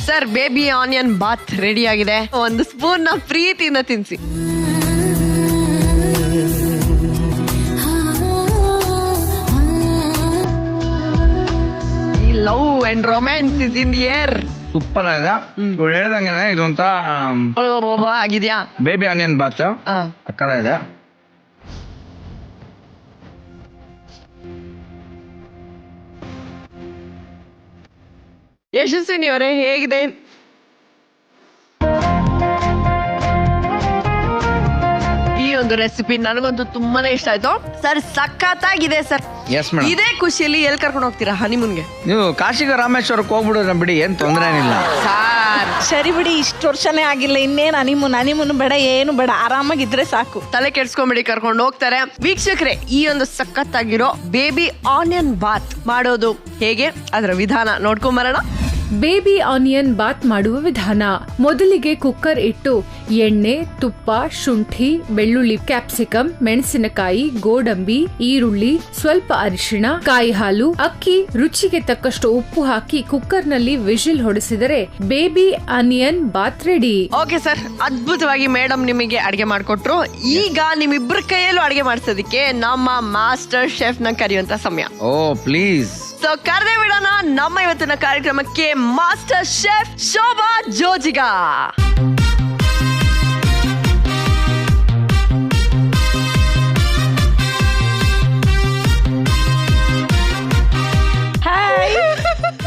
Sir, baby onion bath ready ಆಗಿದೆ. ಒಂದು ಸ್ಪೂನ್ ನ ಪ್ರೀತಿಯಿಂದ ತಿನ್ಸಿ. Love and romance is in the air. Super ಆಗಿದೆ. ಇವ್ರು ಹೇಳ್ದಂಗೆ ಇದೊಂತ ಆಗಿದ್ಯಾ? ಬೇಬಿ ಆನಿಯನ್ ಬಾತ್ ಅಕ್ಕಡ ಇದೆ. ಯಶಸ್ವಿನಿ ಅವರೇ, ಹೇಗಿದೆ? ಈ ಒಂದು ರೆಸಿಪಿ ನನಗಂತೂ ತುಂಬಾನೇ ಇಷ್ಟ ಆಯ್ತು ಸರ್. ಸಖತ್ತಾಗಿದೆ ಸರ್. Yes madam. ಇದೇ ಖುಷಿಯಲ್ಲಿ ಎಲ್ಲಿ ಕರ್ಕೊಂಡು ಹೋಗ್ತೀರಾ ಹನಿಮೂನ್ಗೆ? ನೀವು ಕಾಶಿಗೆ ರಾಮೇಶ್ವರಕ್ಕೆ ಹೋಗ್ಬಿಡೋಣ ಬಿಡಿ, ಏನ್ ತೊಂದರೆ ಏನಿಲ್ಲ. ಸರಿ ಬಿಡಿ, ಇಷ್ಟು ವರ್ಷನೇ ಆಗಿಲ್ಲ, ಇನ್ನೇನು ಹನಿಮೂನ್ ಬೇಡ, ಏನು ಬೇಡ, ಆರಾಮಾಗಿದ್ರೆ ಸಾಕು. ತಲೆ ಕೆಡ್ಸ್ಕೊಂಬಿಡಿ, ಕರ್ಕೊಂಡು ಹೋಗ್ತಾರೆ. ವೀಕ್ಷಕರೇ, ಈ ಒಂದು ಸಖತ್ತಾಗಿರೋ ಬೇಬಿ ಆನಿಯನ್ ಬಾತ್ ಮಾಡೋದು ಹೇಗೆ, ಅದರ ವಿಧಾನ ನೋಡ್ಕೊಂಬರೋಣ. ಬೇಬಿ ಆನಿಯನ್ ಬಾತ್ ಮಾಡುವ ವಿಧಾನ. ಮೊದಲಿಗೆ ಕುಕ್ಕರ್ ಇಟ್ಟು ಎಣ್ಣೆ, ತುಪ್ಪ, ಶುಂಠಿ, ಬೆಳ್ಳುಳ್ಳಿ, ಕ್ಯಾಪ್ಸಿಕಮ್, ಮೆಣಸಿನಕಾಯಿ, ಗೋಡಂಬಿ, ಈರುಳ್ಳಿ, ಸ್ವಲ್ಪ ಅರಿಶಿಣ, ಕಾಯಿ ಹಾಲು, ಅಕ್ಕಿ, ರುಚಿಗೆ ತಕ್ಕಷ್ಟು ಉಪ್ಪು ಹಾಕಿ ಕುಕ್ಕರ್ ನಲ್ಲಿ ವಿಜಿಲ್ ಹೊಡೆಸಿದರೆ baby onion bath ready. Okay sir, ಅದ್ಭುತವಾಗಿ ಮೇಡಮ್ ನಿಮಗೆ ಅಡಿಗೆ ಮಾಡ್ಕೊಟ್ರು. ಈಗ ನಿಮ್ಮಿಬ್ಬರ ಕೈಯಲ್ಲೂ ಅಡಿಗೆ ಮಾಡಿಸೋದಕ್ಕೆ ನಮ್ಮ ಮಾಸ್ಟರ್ ಶೆಫ್ ನ ಕರೆಯುವಂತ ಸಮಯ. ಓ ಪ್ಲೀಸ್. ಸೊ ಕರೆದೇ ಬಿಡೋಣ ನಮ್ಮ ಇವತ್ತಿನ ಕಾರ್ಯಕ್ರಮಕ್ಕೆ ಮಾಸ್ಟರ್ ಶೆಫ್ ಶೋಭಾ ಜೋಜಿಗಾ.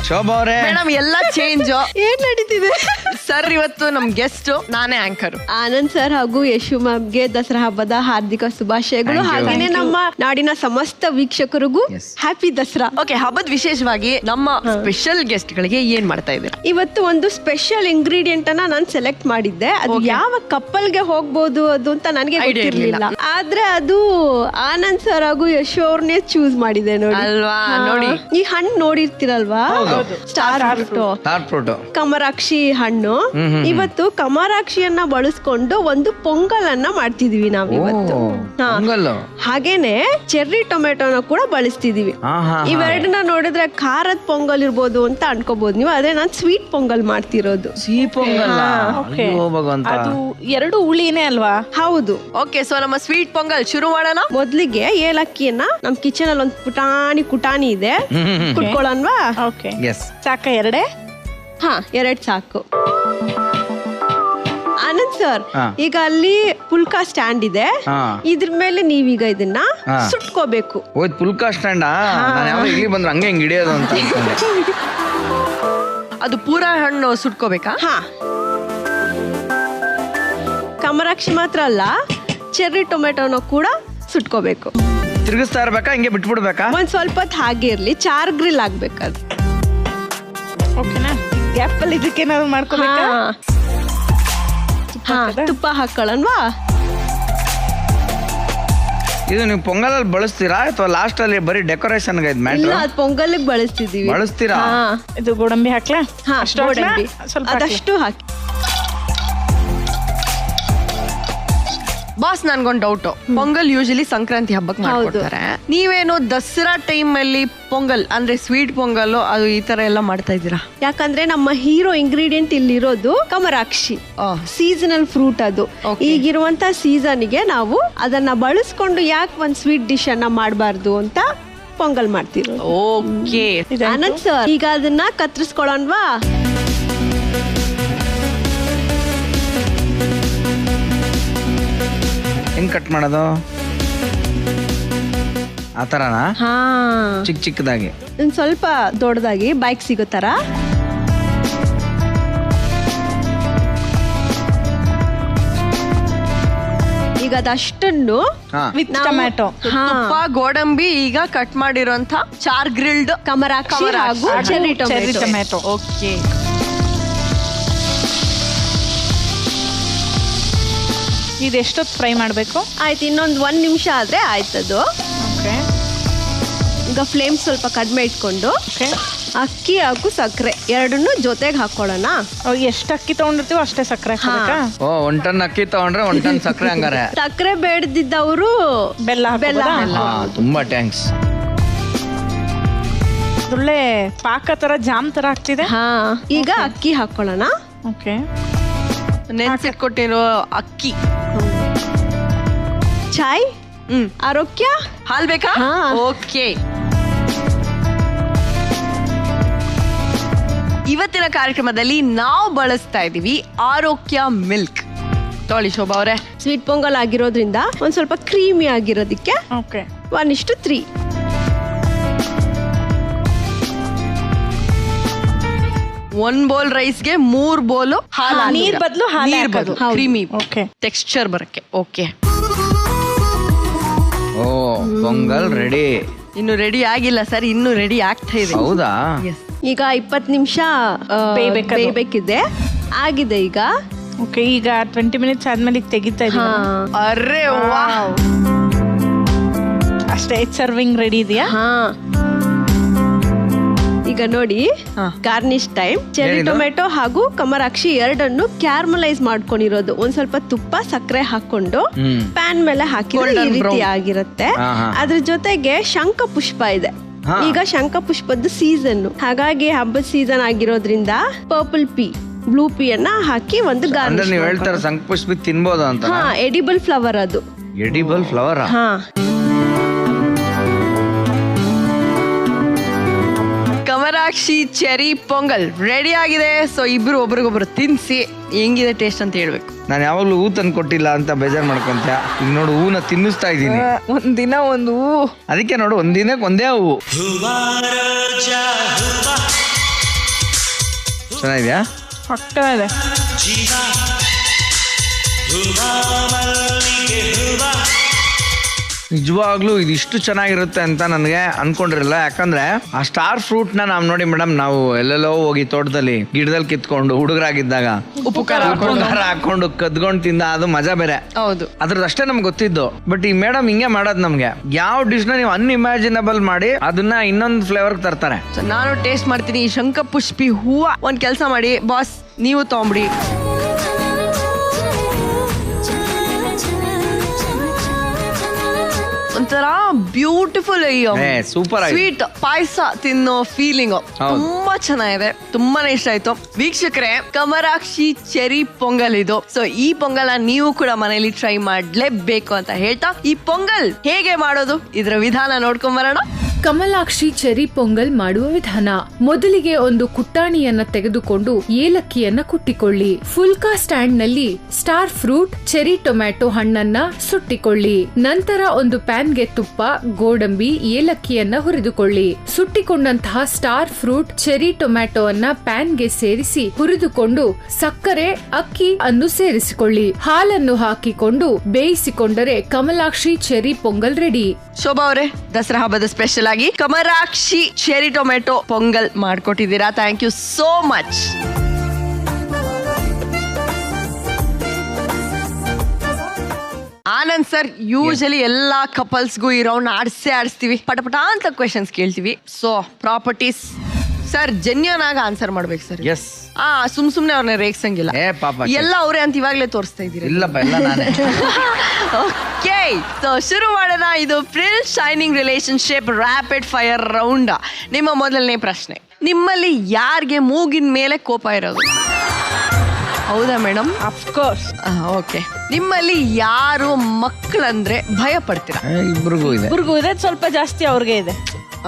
ಶೋಭಾ ಅವರೇ, ಮೇಡಮ್ ಎಲ್ಲ ಚೇಂಜ್. ಏನ್ ನಡೀತಿದೆ ಸರ್? ಇವತ್ತು ನಮ್ ಗೆಸ್ಟ್ ನಾನೇ ಆಂಕರ್. ಆನಂದ್ ಸರ್ ಹಾಗೂ ಯಶು ಮ್ಯಾಮ್ಗೆ ದಸರಾ ಹಬ್ಬದ ಹಾರ್ದಿಕ ಶುಭಾಶಯಗಳು. ಹಾಗೇನೆ ನಮ್ಮ ನಾಡಿನ ಸಮಸ್ತ ವೀಕ್ಷಕರಿಗೂ ಹ್ಯಾಪಿ ದಸರಾ. ಓಕೆ, ಹಬ್ಬದ ವಿಶೇಷವಾಗಿ ನಮ್ಮ ಸ್ಪೆಷಲ್ ಗೆಸ್ಟ್ ಗಳಿಗೆ ಏನ್ ಮಾಡ್ತಾ ಇದ್ದೀರಾ? ಇವತ್ತು ಒಂದು ಸ್ಪೆಷಲ್ ಇಂಗ್ರೀಡಿಯಂಟ್ ಅನ್ನ ನಾನು ಸೆಲೆಕ್ಟ್ ಮಾಡಿದ್ದೆ. ಅದು ಯಾವ ಕಪ್ಪಲ್ಗೆ ಹೋಗ್ಬೋದು ಅದು ಅಂತ ನನಗೆ ಗೊತ್ತಿರ್ಲಿಲ್ಲ. ಆದ್ರೆ ಅದು ಆನಂದ್ ಸರ್ ಹಾಗೂ ಯಶು ಅವ್ರನ್ನೇ ಚೂಸ್ ಮಾಡಿದೆ ನೋಡಿ. ಅಲ್ವಾ? ನೋಡಿ, ಈ ಹಣ್ಣು ನೋಡಿರ್ತೀರಲ್ವಾ, ಸ್ಟಾರ್ ಫ್ರೂಟ್, ಕಮರಾಕ್ಷಿ ಹಣ್ಣು. ಇವತ್ತು ಕಮರಾಕ್ಷಿಯನ್ನ ಬಳಸ್ಕೊಂಡು ಒಂದು ಪೊಂಗಲ್ ಅನ್ನ ಮಾಡ್ತಿದೀವಿ ನಾವು ಇವತ್ತು. ಹಾಗೇನೆ ಚೆರ್ರಿ ಟೊಮೆಟೊನ ಕೂಡ ಬಳಸ್ತಿದೀವಿ. ಇವೆರಡನ್ನ ನೋಡಿದ್ರೆ ಖಾರದ ಪೊಂಗಲ್ ಇರ್ಬೋದು ಅಂತ ಅನ್ಕೋಬಹುದು ನೀವು. ಅದೇ ನಾನು ಸ್ವೀಟ್ ಪೊಂಗಲ್ ಮಾಡ್ತಿರೋದು. ಸಿಹಿ ಪೊಂಗಲ್. ಅದು ಎರಡು ಹುಳಿನೇ ಅಲ್ವಾ? ಹೌದು. ಓಕೆ, ಸೊ ನಮ್ಮ ಸ್ವೀಟ್ ಪೊಂಗಲ್ ಶುರು ಮಾಡೋಣ. ಮೊದ್ಲಿಗೆ ಏಲಕ್ಕಿಯನ್ನ ನಮ್ ಕಿಚನ್ ಅಲ್ಲಿ ಒಂದು ಕುಟಾಣಿ ಇದೆ, ಕುಟ್ಕೊಳ್ಳೋಣವಾ? ಓಕೆ, ಸಾಕ? ಎರಡೇ? ಹಾ, 2 ಸಾಕು. ಆನಂದ್ ಸರ್, ಈಗ ಅಲ್ಲಿ ಪುಲ್ಕಾ ಸ್ಟ್ಯಾಂಡ್ ಇದೆ, ಇದ್ರ ಮೇಲೆ ನೀವೀಗ ಇದನ್ನ ಸುಟ್ಕೋಬೇಕು. ಪುಲ್ಕಾ ಸ್ಟ್ಯಾಂಡ್ ಇಲ್ಲಿ ಬಂದ್ರೆ ಹಂಗೆ ಹಿಂಗ್ ಹಿಡಿಯೋದು ಅಂತ. ಅದು ಪೂರಾ ಹಣ್ಣು ಸುಟ್ಕೋಬೇಕಾ? ಹಾ, ಕಮರಾಕ್ಷಿ ಮಾತ್ರ ಅಲ್ಲ, ಚೆರ್ರಿ ಟೊಮೆಟೊನ ಕೂಡ ಸುಟ್ಕೋಬೇಕು. ತಿರುಗಿಸ್ತಾ ಇರ್ಬೇಕಾ, ಹಿಂಗೆ ಬಿಟ್ಬಿಡ್ಬೇಕಾ? ಒಂದ್ ಸ್ವಲ್ಪ ಹೊತ್ತು ಹಾಗೆ ಇರ್ಲಿ, ಚಾರ್ ಗ್ರಿಲ್ ಆಗ್ಬೇಕದು. ಓಕೆನಾ? ಗ್ಯಾಪ್ ಅಲ್ಲಿ ಇದಕ್ಕೆ ನಾವು ಮಾಡ್ಕೋಬೇಕಾ? ತುಪ್ಪ ಹಾಕೊಳ್ಳೋಣವಾ? ಇದು ನೀವು ಪೊಂಗಲಲ್ಲಿ ಬಳಸ್ತೀರಾ ಅಥವಾ ಲಾಸ್ಟ್ ಅಲ್ಲಿ ಬರೀ ಡೆಕೋರೇಷನ್? ಇಲ್ಲ, ಅದು ಪೊಂಗಲ್ಗೆ ಬಳಸ್ತಿದೀವಿ. ಬಳಸ್ತೀರಾ? ಇದು ಗೋಡಂಬಿ ಹಾಕ್ಲಾ? ಹಾ, ಗೋಡಂಬಿ ಅದಷ್ಟು ಹಾಕಿ. ಬಾಸ್, ನನ್ಗೊಂದು ಡೌಟ್. ಪೊಂಗಲ್ ಯೂಶಲಿ ಸಂಕ್ರಾಂತಿ ಹಬ್ಬಕ್ಕೆ ಮಾಡ್ಕೊಡ್ತಾರೆ. ನೀವೇನು ದಸರಾ ಟೈಮ್ ಅಲ್ಲಿ ಪೊಂಗಲ್ ಅಂದ್ರೆ ಸ್ವೀಟ್ ಪೊಂಗಲ್ ಅದು ಈ ತರ ಎಲ್ಲ ಮಾಡ್ತಾ ಇದ್ದೀರಾ? ಯಾಕಂದ್ರೆ ನಮ್ಮ ಹೀರೋ ಇಂಗ್ರೀಡಿಯೆಂಟ್ ಇಲ್ಲಿರೋದು ಕಮರಾಕ್ಷಿ, ಸೀಸನಲ್ ಫ್ರೂಟ್. ಅದು ಈಗಿರುವಂತ ಸೀಸನ್ಗೆ ನಾವು ಅದನ್ನ ಬಳಸ್ಕೊಂಡು ಯಾಕೆ ಒಂದ್ ಸ್ವೀಟ್ ಡಿಶ್ ಅನ್ನ ಮಾಡಬಾರ್ದು ಅಂತ ಪೊಂಗಲ್ ಮಾಡ್ತಿರೋದು. ಓಕೆ ಆನಂದ್ ಸರ್, ಈಗ ಅದನ್ನ ಕತ್ತರಿಸ್ಕೊಳ್ಳೋಣವಾ? ಹೆಂಗ್ ಕಟ್ ಮಾಡೋದು? ಆ ತರನಾ? ಹಾ, ಚಿಕ್ಕ ಚಿಕ್ಕದಾಗಿ, ಒಂದ್ ಸ್ವಲ್ಪ ದೊಡ್ಡದಾಗಿ ಬೈಕ್ ಸಿಗೋ ತರ. ಈಗ ಅದಷ್ಟನ್ನು ವಿತ್ ಟೊಮ್ಯಾಟೊ, ತುಪ್ಪ, ಗೋಡಂಬಿ, ಈಗ ಕಟ್ ಮಾಡಿರೋಂತ ಚಾರ್ ಗ್ರಿಲ್ಡ್ ಕಮರಾಕ್ಷಿ ಹಾಗೂ ಚೆರ್ರಿ ಟೊಮ್ಯಾಟೊ. ಓಕೆ. ಇದು ಎಷ್ಟೊತ್ತು ಫ್ರೈ ಮಾಡಬೇಕು? ಆಯ್ತು, ಇನ್ನೊಂದು 1 ನಿಮಿಷ ಆದ್ರೆ ಆಯ್ತದು. ಓಕೆ. ಈಗ ಫ್ಲೇಮ್ ಸ್ವಲ್ಪ ಕಡಿಮೆ ಇಟ್ಕೊಂಡು ಅಕ್ಕಿ ಹಾಗೂ ಸಕ್ಕರೆ ಎರಡನ್ನೂ ಜೊತೆಗೆ ಹಾಕೊಳ್ಳೋಣ. ಎಷ್ಟು ಅಕ್ಕಿ ತಗೊಂಡಿರ್ತೀವೋ ಅಷ್ಟೇ ಸಕ್ಕರೆ ಹಾಕಬೇಕಾ? 1 ಟನ್ ಅಕ್ಕಿ ತಗೊಂಡ್ರೆ 1 ಟನ್ ಸಕ್ಕರೆ ಹಂಗಾರೆ. ಸಕ್ಕರೆ ಬೇಡದಿದ್ದವರು ಬೆಲ್ಲ. ತುಂಬಾ ಥ್ಯಾಂಕ್ಸ್. ಒಳ್ಳೆ ಪಾಕ ತರ ಜಾಮ್ ತರ ಆಗ್ತಿದೆ. ಈಗ ಅಕ್ಕಿ ಹಾಕೊಳ್ಳೋಣ. ಓಕೆ. ನೆನ್ಸಿಟ್ಕೊಟ್ಟಿರೋ ಅಕ್ಕಿ. ಚಾಯ್, ಆರೋಗ್ಯ, ಹಾಲ್ ಬೇಕಾ? ಓಕೆ. ಇವತ್ತಿನ ಕಾರ್ಯಕ್ರಮದಲ್ಲಿ ನಾವು ಬಳಸ್ತಾ ಇದೀವಿ ಆರೋಗ್ಯ ಮಿಲ್ಕ್. ತೊಳಿ ಶೋಭಾ ಅವರೇ. ಸ್ವೀಟ್ ಪೊಂಗಲ್ ಆಗಿರೋದ್ರಿಂದ ಒಂದ್ ಸ್ವಲ್ಪ ಕ್ರೀಮಿ ಆಗಿರೋದಕ್ಕೆ 1:3. ಒಂದ್ ಬೌಲ್ ರೈಸ್ಗೆ 3 ಬೌಲ್ ಹಾಲು. ನೀರ್ ಬದಲು ಹಾಲು ಕ್ರೀಮಿ ಓಕೆ ಟೆಕ್ಸ್ಚರ್ ಬರಕ್ಕೆ. ಓಕೆ. ಪೊಂಗಲ್ ರೆಡಿ. ಇನ್ನು ರೆಡಿ ಆಗಿಲ್ಲ ಸರ್, ಇನ್ನು ರೆಡಿ ಆಗ್ತಾ ಇದೆ. ಹೌದಾ? ಈಗ 20 ನಿಮಿಷ ಬೇಯ್ಬೇಕಿದೆ. ಆಗಿದೆ ಈಗ. ಓಕೆ. ಈಗ 20 ಮಿನಿಟ್ಸ್ ಆದ್ಮೇಲೆ ತೆಗಿತಾ ಇದ್ದೀವಿ. ಅರೆ ವಾವ್. ಅಷ್ಟೇ, ಸರ್ವಿಂಗ್ ರೆಡಿ ಇದೆಯಾ? ಈಗ ನೋಡಿ, ಗಾರ್ನಿಶ್ ಟೈಮ್. ಚೆರ್ರಿ ಟೊಮೆಟೊ ಹಾಗೂ ಕಮರಾಕ್ಷಿ ಎರಡನ್ನು ಕ್ಯಾರಮಲೈಸ್ ಮಾಡ್ಕೊಂಡಿರೋದು. ಒಂದ್ ಸ್ವಲ್ಪ ತುಪ್ಪ, ಸಕ್ಕರೆ ಹಾಕೊಂಡು ಪ್ಯಾನ್ ಮೇಲೆ ಹಾಕಿದ್ರೆ ಈ ರೀತಿ ಆಗಿರುತ್ತೆ. ಅದ್ರ ಜೊತೆಗೆ ಶಂಖ ಪುಷ್ಪ ಇದೆ. ಈಗ ಶಂಖ ಪುಷ್ಪದ ಸೀಸನ್, ಹಾಗಾಗಿ ಹಬ್ಬದ ಸೀಸನ್ ಆಗಿರೋದ್ರಿಂದ ಪರ್ಪಲ್ ಪೀ, ಬ್ಲೂ ಪೀ ಅನ್ನ ಹಾಕಿ ಒಂದು ಗಾರ್ನಿಶ್. ನೀವು ಹೇಳ್ತಾರೆ ಶಂಖ ಪುಷ್ಪ ತಿನ್ಬೋದು ಅಂತ? ಎಡಿಬಲ್ ಫ್ಲವರ್ ಅದು. Edible flower. ಕಮರಾಕ್ಷಿ ಚೆರಿ ಪೊಂಗಲ್ ರೆಡಿ ಆಗಿದೆ. ಸೊ ಇಬ್ರು ಒಬ್ರಿಗೊಬ್ರು ತಿನ್ಸಿ ಹೆಂಗಿದೆ ಟೇಸ್ಟ್ ಅಂತ ಹೇಳ್ಬೇಕು. ನಾನು ಯಾವಾಗ್ಲೂ ಹೂ ತಂದು ಕೊಟ್ಟಿಲ್ಲ ಅಂತ ಬೇಜಾರ್ ಮಾಡ್ಕೊಂತ, ಈಗ ನೋಡು ಹೂನ ತಿನ್ನಿಸ್ತಾ ಇದ್ದೀನಿ. ಒಂದಿನ ಒಂದು ಹೂ, ಅದಕ್ಕೆ ನೋಡು ಒಂದಿನಕ್ಕೆ ಒಂದೇ ಹೂವು. ಚೆನ್ನಾಗಿದ್ಯಾ? ಪಕ್ಕ ಇದೆ. ನಿಜವಾಗ್ಲೂ ಇದಿಷ್ಟು ಚೆನ್ನಾಗಿರುತ್ತೆ ಅಂತ ನನಗೆ ಅನ್ಕೊಂಡಿರಲಿಲ್ಲ. ಯಾಕಂದ್ರೆ ಆ ಸ್ಟಾರ್ ಫ್ರೂಟ್ ನಾವು ನೋಡಿ ಮೇಡಮ್, ನಾವು ಎಲ್ಲೆಲ್ಲೋ ಹೋಗಿ ತೋಟದಲ್ಲಿ ಗಿಡದಲ್ಲಿ ಕಿತ್ಕೊಂಡು ಹುಡುಗರಾಗಿದ್ದಾಗ ಉಪ್ಪು ಖಾರ ಹಾಕೊಂಡು ಕದ್ಕೊಂಡು ತಿಂದ ಅದು ಮಜಾ ಬೇರೆ. ಹೌದು, ಅದ್ರದಷ್ಟೇ ನಮ್ಗೆ ಗೊತ್ತಿದ್ದು. ಬಟ್ ಈ ಮೇಡಮ್ ಹಿಂಗೆ ಮಾಡೋದು ನಮ್ಗೆ ಯಾವ ಡಿಶ್ ನ ನೀವು ಅನ್ಇಮ್ಯಾಜಿನಬಲ್ ಮಾಡಿ ಅದನ್ನ ಇನ್ನೊಂದು ಫ್ಲೇವರ್ ತರ್ತಾರೆ. ನಾನು ಟೇಸ್ಟ್ ಮಾಡ್ತೀನಿ. ಈ ಶಂಖ ಪುಷ್ಪಿ ಹೂವ ಒಂದ್ ಕೆಲಸ ಮಾಡಿ ಬಾಸ್, ನೀವು ತಗೊಂಬಿಡಿ. ಒಂಥರ ಬ್ಯೂಟಿಫುಲ್ ಸೂಪರ್ ಸ್ವೀಟ್ ಪಾಯಸ ತಿನ್ನೋ ಫೀಲಿಂಗ್ ತುಂಬಾ ಚೆನ್ನಾಗಿದೆ. ತುಂಬಾನೇ ಇಷ್ಟ ಆಯ್ತು. ವೀಕ್ಷಕರೇ, ಕಮರಾಕ್ಷಿ ಚೆರಿ ಪೊಂಗಲ್ ಇದು. ಸೊ ಈ ಪೊಂಗಲ್ ನೀವು ಕೂಡ ಮನೆಯಲ್ಲಿ ಟ್ರೈ ಮಾಡ್ಲೇಬೇಕು ಅಂತ ಹೇಳ್ತಾ, ಈ ಪೊಂಗಲ್ ಹೇಗೆ ಮಾಡೋದು ಇದರ ವಿಧಾನ ನೋಡ್ಕೊಂಡ್ ಬರೋಣ. ಕಮಲಾಕ್ಷಿ ಚೆರಿ ಪೊಂಗಲ್ ಮಾಡುವ ವಿಧಾನ. ಮೊದಲಿಗೆ ಒಂದು ಕುಟ್ಟಾಣಿಯನ್ನ ತೆಗೆದುಕೊಂಡು ಏಲಕ್ಕಿಯನ್ನ ಕುಟ್ಟಿಕೊಳ್ಳಿ. ಫುಲ್ಕಾ ಸ್ಟ್ಯಾಂಡ್ ನಲ್ಲಿ ಸ್ಟಾರ್ ಫ್ರೂಟ್, ಚೆರಿ ಟೊಮ್ಯಾಟೊ ಹಣ್ಣನ್ನ ಸುಟ್ಟಿಕೊಳ್ಳಿ. ನಂತರ ಒಂದು ಪ್ಯಾನ್ಗೆ ತುಪ್ಪ, ಗೋಡಂಬಿ, ಏಲಕ್ಕಿಯನ್ನ ಹುರಿದುಕೊಳ್ಳಿ. ಸುಟ್ಟಿಕೊಂಡಂತಹ ಸ್ಟಾರ್ ಫ್ರೂಟ್, ಚೆರಿ ಟೊಮ್ಯಾಟೊ ಅನ್ನ ಪ್ಯಾನ್ಗೆ ಸೇರಿಸಿ ಹುರಿದುಕೊಂಡು ಸಕ್ಕರೆ, ಅಕ್ಕಿ ಅನ್ನು ಸೇರಿಸಿಕೊಳ್ಳಿ. ಹಾಲನ್ನು ಹಾಕಿಕೊಂಡು ಬೇಯಿಸಿಕೊಂಡರೆ ಕಮಲಾಕ್ಷಿ ಚೆರಿ ಪೊಂಗಲ್ ರೆಡಿ. ಶೋಭಾ ಅವರೇ, ದಸರಾ ಹಬ್ಬದ ಸ್ಪೆಷಲ್ ಆಗಿ ಕಮರಾಕ್ಷಿ ಚೆರಿ ಟೊಮೆಟೊ ಪೊಂಗಲ್ ಮಾಡ್ಕೊಟ್ಟಿದ್ದೀರಾ. Thank you so much. Anand sir, usually ಎಲ್ಲಾ ಕಪಲ್ಸ್ಗೂ ಈ ರೌಂಡ್ ಆಡಿಸ್ತೀವಿ, ಪಟಪಟ ಅಂತ ಕ್ವೆಶನ್ಸ್ ಕೇಳ್ತೀವಿ. ಸೊ ಪ್ರಾಪರ್ಟೀಸ್ ಸರ್ ಜೆನ್ಯೂನ್ ಆಗಿ ಆನ್ಸರ್ ಮಾಡ್ಬೇಕು ಸರ್. ಎಸ್. ಸುಮ್ನೆ ಅವ್ರನ್ನ ರೇಗ್ಸಂಗಿಲ್ಲ. ಎಲ್ಲ ಅವರೇ ಅಂತ ಇವಾಗ್ಲೇ ತೋರಿಸ್ತಾ ಇದ್ದೀರಿ. ಇಲ್ಲಪ್ಪ, ಎಲ್ಲ ನಾನೇ. ಓಕೆ, ಸೊ ಶುರು ಮಾಡೋಣ. ಇದು frill shining relationship rapid fire round. ನಿಮ್ಮ ಮೊದಲನೇ ಪ್ರಶ್ನೆ, ನಿಮ್ಮಲ್ಲಿ ಯಾರಿಗೆ ಮೂಗಿನ ಮೇಲೆ ಕೋಪ ಇರೋದು? ಹೌದಾ ಮೇಡಮ್? ಅಫ್ಕೋರ್ಸ್. ಓಕೆ. ನಿಮ್ಮಲ್ಲಿ ಯಾರು ಮಕ್ಕಳಂದ್ರೆ ಭಯ ಪಡ್ತೀರಾ? ಇಬ್ರಿಗೂ ಇದೆ, ಸ್ವಲ್ಪ ಜಾಸ್ತಿ ಅವ್ರಿಗೆ ಇದೆ.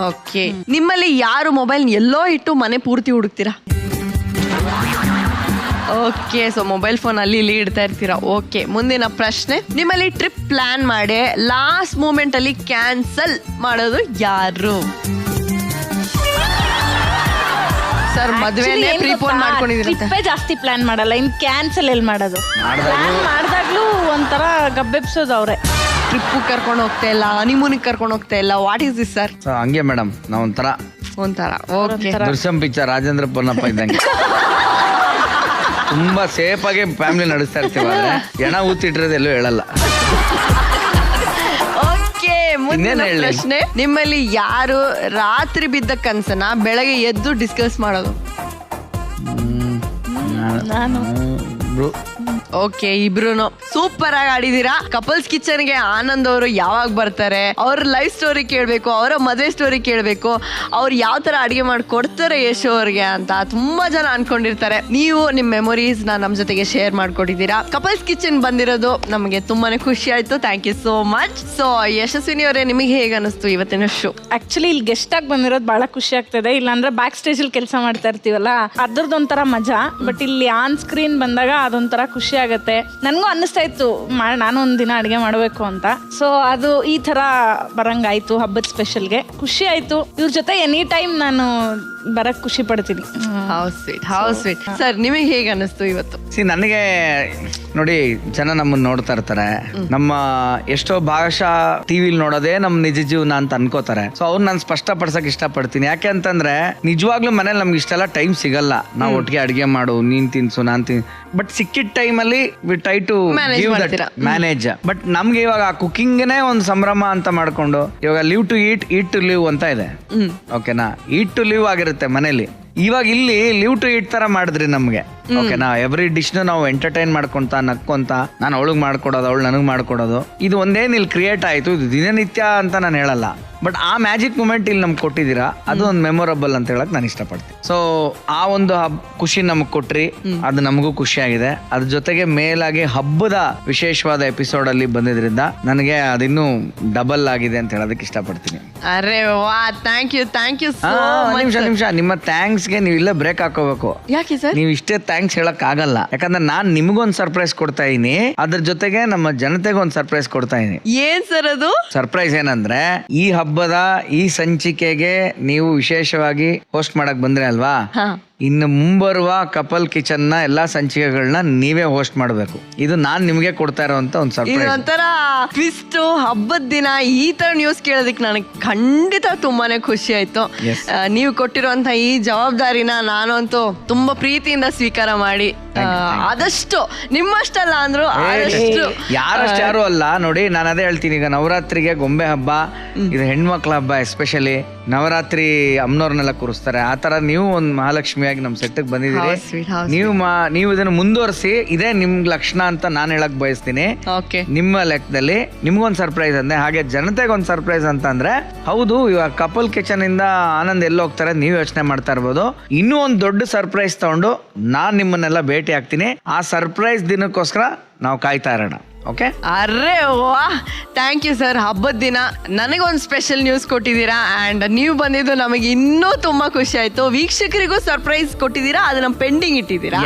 ಓಕೆ. ನಿಮ್ಮಲ್ಲಿ ಯಾರು ಮೊಬೈಲ್ ಎಲ್ಲೋ ಇಟ್ಟು ಮನೆ ಪೂರ್ತಿ ಹುಡುಕ್ತೀರಾ? ಓಕೆ, ಸೊ ಮೊಬೈಲ್ ಫೋನ್ ಅಲ್ಲಿ ಇಲ್ಲಿ ಇಡ್ತಾ ಇರ್ತೀರಾ. ಓಕೆ, ಮುಂದಿನ ಪ್ರಶ್ನೆ, ನಿಮ್ಮಲ್ಲಿ ಟ್ರಿಪ್ ಪ್ಲಾನ್ ಮಾಡಿ ಲಾಸ್ಟ್ ಮೂಮೆಂಟ್ ಅಲ್ಲಿ ಕ್ಯಾನ್ಸಲ್ ಮಾಡೋದು ಯಾರು? Sir ಮದ್ವೆನೇ prepone ಮಾಡ್ಕೊಂಡಿದ್ದೀರಂತೆ. ಟ್ರಿಪ್ಪೇ ಜಾಸ್ತಿ ಪ್ಲಾನ್ ಮಾಡಲ್ಲ, ಇನ್ ಕ್ಯಾನ್ಸಲ್ ಎಲ್ಲಿ ಮಾಡೋದು? ಪ್ಲಾನ್ ಮಾಡ್ದಾಗ್ಲೂ ಒಂಥರ ಗಬ್ಬೆಬ್ಸೋದು ಅವ್ರೆ. ಟ್ರಿಪ್ ಕರ್ಕೊಂಡು ಹೋಗ್ತಾ ಇಲ್ಲ, ಹನಿಮೂನಿಗೆ ಕರ್ಕೊಂಡು ಹೋಗ್ತಾ ಇಲ್ಲ. What is this sir? ಹಂಗೆ ಮೇಡಮ್, ನಾವು ಒಂಥರ ಓಕೆ. ದೃಶ್ಯಂ ಪಿಕ್ಚರ್ ರಾಜೇಂದ್ರ ಪೊನ್ನಪ್ಪ ಇದ್ದಂಗೆ ತುಂಬಾ ಸೇಫ್ ಆಗಿ ಫ್ಯಾಮಿಲಿ ನಡೆಸ್ತಾ ಇರ್ತೀವಿ. ಆದ್ರೆ ಹೆಣ ಊತಿಟ್ಟಿರೋದು ಎಲ್ಲೂ ಹೇಳಲ್ಲ. ಓಕೆ, ಮುಂದಿನ ಪ್ರಶ್ನೆ. ನಿಮ್ಮಲ್ಲಿ ಯಾರು ರಾತ್ರಿ ಬಿದ್ದ ಕನ್ಸನ್ನ ಬೆಳಗ್ಗೆ ಎದ್ದು ಡಿಸ್ಕಸ್ ಮಾಡೋದು? ನಾನು. ಓಕೆ, ಇಬ್ರು ಸೂಪರ್ ಆಗಿ ಆಡಿದೀರಾ. ಕಪಲ್ಸ್ ಕಿಚನ್ ಗೆ ಆನಂದ್ ಅವರು ಯಾವಾಗ ಬರ್ತಾರೆ, ಅವ್ರ ಲೈಫ್ ಸ್ಟೋರಿ ಕೇಳ್ಬೇಕು, ಅವರ ಮದುವೆ ಸ್ಟೋರಿ ಕೇಳ್ಬೇಕು, ಅವ್ರು ಯಾವ ತರ ಅಡಿಗೆ ಮಾಡಿ ಕೊಡ್ತಾರೆ ಯಶ್ ಅವ್ರಿಗೆ ಅಂತ ತುಂಬಾ ಜನ ಅನ್ಕೊಂಡಿರ್ತಾರೆ. ನೀವು ನಿಮ್ ಮೆಮೊರೀಸ್ ನಮ್ ಜೊತೆಗೆ ಶೇರ್ ಮಾಡ್ಕೊಟ್ಟಿದ್ದೀರಾ. ಕಪಲ್ಸ್ ಕಿಚನ್ ಬಂದಿರೋದು ನಮಗೆ ತುಂಬಾನೇ ಖುಷಿ ಆಯ್ತು. Thank you so much. So Yashaswini ಅವರೇ, ನಿಮಗೆ ಹೇಗೆ ಅನಿಸ್ತು ಇವತ್ತಿನ ಶೋ? ಆಕ್ಚುಲಿ ಇಲ್ಲಿ ಗೆಸ್ಟ್ ಆಗಿ ಬಂದಿರೋದು ಬಹಳ ಖುಷಿ ಆಗ್ತದೆ. ಇಲ್ಲಾಂದ್ರೆ ಬ್ಯಾಕ್ ಸ್ಟೇಜ್ ಅಲ್ಲಿ ಕೆಲಸ ಮಾಡ್ತಾ ಇರ್ತೀವಲ್ಲ, ಅದ್ರದ್ದೊಂಥರ ಮಜಾ. ಬಟ್ ಇಲ್ಲಿ ಆನ್ ಸ್ಕ್ರೀನ್ ಬಂದಾಗ ಅದೊಂಥರ ಖುಷಿ ಆಗತ್ತೆ. ನನ್ಗೂ ಅನ್ನಿಸ್ತಾ ಇತ್ತು ನಾನು ಒಂದಿನ ಅಡಿಗೆ ಮಾಡಬೇಕು ಅಂತ. ಸೊ ಅದು ಈ ತರ ಬರಂಗಾಯ್ತು. ಹಬ್ಬದ ಸ್ಪೆಷಲ್ಗೆ ಖುಷಿ ಆಯ್ತು. ಇವ್ರ ಜೊತೆ ಎನಿ ಟೈಮ್ ನಾನು ಬರಕ್ ಖುಷಿ ಪಡ್ತೀನಿ. ಹೌ ಸ್ವೀಟ್ ಸರ್, ನಿಮಗೆ ಹೇಗೆ ಅನಿಸ್ತು ಇವತ್ತು? ನನಗೆ ನೋಡಿ, ಜನ ನಮ್ಮನ್ನ ನೋಡ್ತಾ ಇರ್ತಾರೆ. ನಮ್ಮ ಎಷ್ಟೋ ಭಾಷಾ ಟಿವಿಲಿ ನೋಡೋದೇ ನಮ್ ನಿಜ ಜೀವನ ಅಂತ ಅನ್ಕೋತಾರೆ. ಸೊ ಅವ್ರು ನಾನು ಸ್ಪಷ್ಟಪಡ್ಸಕ್ ಇಷ್ಟಪಡ್ತೀನಿ. ಯಾಕೆ ಅಂತಂದ್ರೆ ನಿಜವಾಗ್ಲೂ ಮನೇಲಿ ನಮ್ಗೆ ಇಷ್ಟೆಲ್ಲ ಟೈಮ್ ಸಿಗಲ್ಲ. ನಾವು ಒಟ್ಟಿಗೆ ಅಡಿಗೆ ಮಾಡು, ನೀನ್ ತಿನ್ಸು, ನಾನ್ ಬಟ್ ಸಿಕ್ಕಿದ ಟೈಮ್ ಅಲ್ಲಿ we try to manage. But ನಮ್ಗೆ ಇವಾಗ ಕುಕಿಂಗ್ನೇ ಒಂದು ಸಂಭ್ರಮ ಅಂತ ಮಾಡ್ಕೊಂಡು ಇವಾಗ live to eat, eat to live ಅಂತ ಇದೆ. ಓಕೆನಾ? ಈಟ್ ಟು ಲಿವ್ ಆಗಿರುತ್ತೆ ಮನೇಲಿ. ಇವಾಗ ಇಲ್ಲಿ ಲಿವ್ ಟು ಈಟ್ ತರ ಮಾಡಿದ್ರಿ ನಮ್ಗೆ. ಓಕೆನಾ? ಎವ್ರಿ ಡಿಶ್ ನಾವು ಎಂಟರ್ಟೈನ್ ಮಾಡ್ಕೊಂತ ನಕ್ಕೊಂತ, ನಾನು ಅವಳಿಗೆ ಮಾಡ್ಕೊಡೋದು, ಅವಳು ನನಗ್ ಮಾಡ್ಕೊಡೋದು, ಇದು ಒಂದೇನ್ ಇಲ್ಲಿ ಕ್ರಿಯೇಟ್ ಆಯ್ತು. ಇದು ದಿನನಿತ್ಯ ಅಂತ ನಾನು ಹೇಳಲ್ಲ, ಬಟ್ ಆ ಮ್ಯಾಜಿಕ್ ಮೂಮೆಂಟ್ ಇಲ್ಲಿ ನಮ್ಗೆ ಕೊಟ್ಟಿದ್ದೀರಾ. ಅದು ಒಂದು ಮೆಮೊರಬಲ್ ಅಂತ ಹೇಳಕ್ ನಾನು ಇಷ್ಟಪಡ್ತೀನಿ. ಸೊ ಆ ಒಂದು ಖುಷಿ ನಮಗ್ ಕೊಟ್ರಿ, ಅದು ನಮಗೂ ಖುಷಿ ಆಗಿದೆ. ಅದ್ರ ಜೊತೆಗೆ ಮೇಲಾಗಿ ಹಬ್ಬದ ವಿಶೇಷವಾದ ಎಪಿಸೋಡ್ ಅಲ್ಲಿ ಬಂದಿದ್ರಿಂದ ನನಗೆ ಅದಿನ್ನೂ ಡಬಲ್ ಆಗಿದೆ ಅಂತ ಹೇಳೋದಕ್ಕೆ ಇಷ್ಟಪಡ್ತೀನಿ. ಅರೆ ವಾ, ಥ್ಯಾಂಕ್ ಯು ನಿಮಿಷ ನಿಮ್ಮ ಥ್ಯಾಂಕ್ಸ್ಗೆ ನೀವು ಇಲ್ಲ ಬ್ರೇಕ್ ಹಾಕೋಬೇಕು. ಯಾಕೆ ಸರ್? ನೀವು ಇಷ್ಟೇ ಥ್ಯಾಂಕ್ಸ್ ಹೇಳಕ್ ಆಗಲ್ಲ. ಯಾಕಂದ್ರೆ ನಾನ್ ನಿಮ್ಗೊಂದು ಸರ್ಪ್ರೈಸ್ ಕೊಡ್ತಾ ಇದೀನಿ, ಅದ್ರ ಜೊತೆಗೆ ನಮ್ಮ ಜನತೆಗೆ ಒಂದು ಸರ್ಪ್ರೈಸ್ ಕೊಡ್ತಾ ಇದೀನಿ. ಏನ್ ಸರ್ ಅದು ಸರ್ಪ್ರೈಸ್? ಏನಂದ್ರೆ ಈ ಹಬ್ಬದ ಈ ಸಂಚಿಕೆಗೆ ನೀವು ವಿಶೇಷವಾಗಿ ಹೋಸ್ಟ್ ಮಾಡಕ್ ಬಂದ್ರೆ ಅಲ್ವಾ, ಇನ್ನು ಮುಂಬರುವ ಕಪಲ್ ಕಿಚನ್ ನ ಎಲ್ಲಾ ಸಂಚಿಕೆಗಳನ್ನ ನೀವೇ ಹೋಸ್ಟ್ ಮಾಡ್ಬೇಕು. ಇದು ನಾನ್ ನಿಮ್ಗೆ ಕೊಡ್ತಾ ಇರೋಂತ ಒಂದು ಸರ್ಪ್ರೈಸ್. ಒಂಥರ ಟ್ವಿಸ್ಟ್. ಹಬ್ಬದ ದಿನ ಈ ತರ ನ್ಯೂಸ್ ಕೇಳೋದಕ್ಕೆ ನನಗೆ ಖಂಡಿತ ತುಂಬಾನೇ ಖುಷಿ ಆಯ್ತು. ನೀವು ಕೊಟ್ಟಿರುವಂತ ಈ ಜವಾಬ್ದಾರಿನ ನಾನಂತೂ ತುಂಬಾ ಪ್ರೀತಿಯಿಂದ ಸ್ವೀಕಾರ ಮಾಡಿ, ಆದಷ್ಟು ನಿಮ್ಮಷ್ಟಲ್ಲ ಅಂದ್ರು ಆದಷ್ಟು ಯಾರು ಅಲ್ಲ ನೋಡಿ. ನಾನು ಅದೇ ಹೇಳ್ತೀನಿ, ಈಗ ನವರಾತ್ರಿಗೆ ಗೊಂಬೆ ಹಬ್ಬ, ಇದು ಹೆಣ್ಮಕ್ಳ ಹಬ್ಬ. ಎಸ್ಪೆಷಲಿ ನವರಾತ್ರಿ ಅಮ್ಮನವ್ರನ್ನೆಲ್ಲ ಕೂರಿಸ್ತಾರೆ. ಆ ತರ ನೀವು ಒಂದು ಮಹಾಲಕ್ಷ್ಮಿಯಾಗಿ ನಮ್ ಸೆಟ್ ಬಂದಿದ್ದೀರಿ. ನೀವು ಇದನ್ನ ಮುಂದುವರಿಸಿ, ಇದೇ ನಿಮ್ ಲಕ್ಷಣ ಅಂತ ನಾನು ಹೇಳಕ್ ಬಯಸ್ತೀನಿ. ನಿಮ್ಮ ಲೆಕ್ಕದಲ್ಲಿ ನಿಮ್ಗೊಂದ್ ಸರ್ಪ್ರೈಸ್ ಅಂದೆ, ಹಾಗೆ ಜನತೆಗೆ ಒಂದ್ ಸರ್ಪ್ರೈಸ್ ಅಂತ ಅಂದ್ರೆ, ಹೌದು ಇವಾಗ ಕಪಲ್ ಕಿಚನ್ ಇಂದ ಆನಂದ್ ಎಲ್ಲಿ ಹೋಗ್ತಾರೆ ನೀವು ಯೋಚನೆ ಮಾಡ್ತಾ ಇರ್ಬೋದು. ಇನ್ನೂ ಒಂದ್ ದೊಡ್ಡ ಸರ್ಪ್ರೈಸ್ ತಗೊಂಡು ನಾನ್ ನಿಮ್ಮನ್ನೆಲ್ಲ ಭೇಟಿ ಆಗ್ತೀನಿ. ಆ ಸರ್ಪ್ರೈಸ್ ದಿನಕ್ಕೋಸ್ಕರ ನಾವು ಕಾಯ್ತಾ ಇರೋಣ. ಓಕೆ? ಅರೆ ವಾ, ಥ್ಯಾಂಕ್ ಯು ಸರ್. ಹಬ್ಬದ ದಿನ ನನಗೊಂದು ಸ್ಪೆಷಲ್ ನ್ಯೂಸ್ ಕೊಟ್ಟಿದ್ದೀರಾ ಅಂಡ್ ನೀವು ಬಂದಿದ್ದು ನಮಗೆ ಇನ್ನೂ ತುಂಬಾ ಖುಷಿ ಆಯ್ತು. ವೀಕ್ಷಕರಿಗೂ ಸರ್ಪ್ರೈಸ್ ಕೊಟ್ಟಿದ್ದೀರಾ, ಅದನ್ನ ಪೆಂಡಿಂಗ್ ಇಟ್ಟಿದ್ದೀರಾ.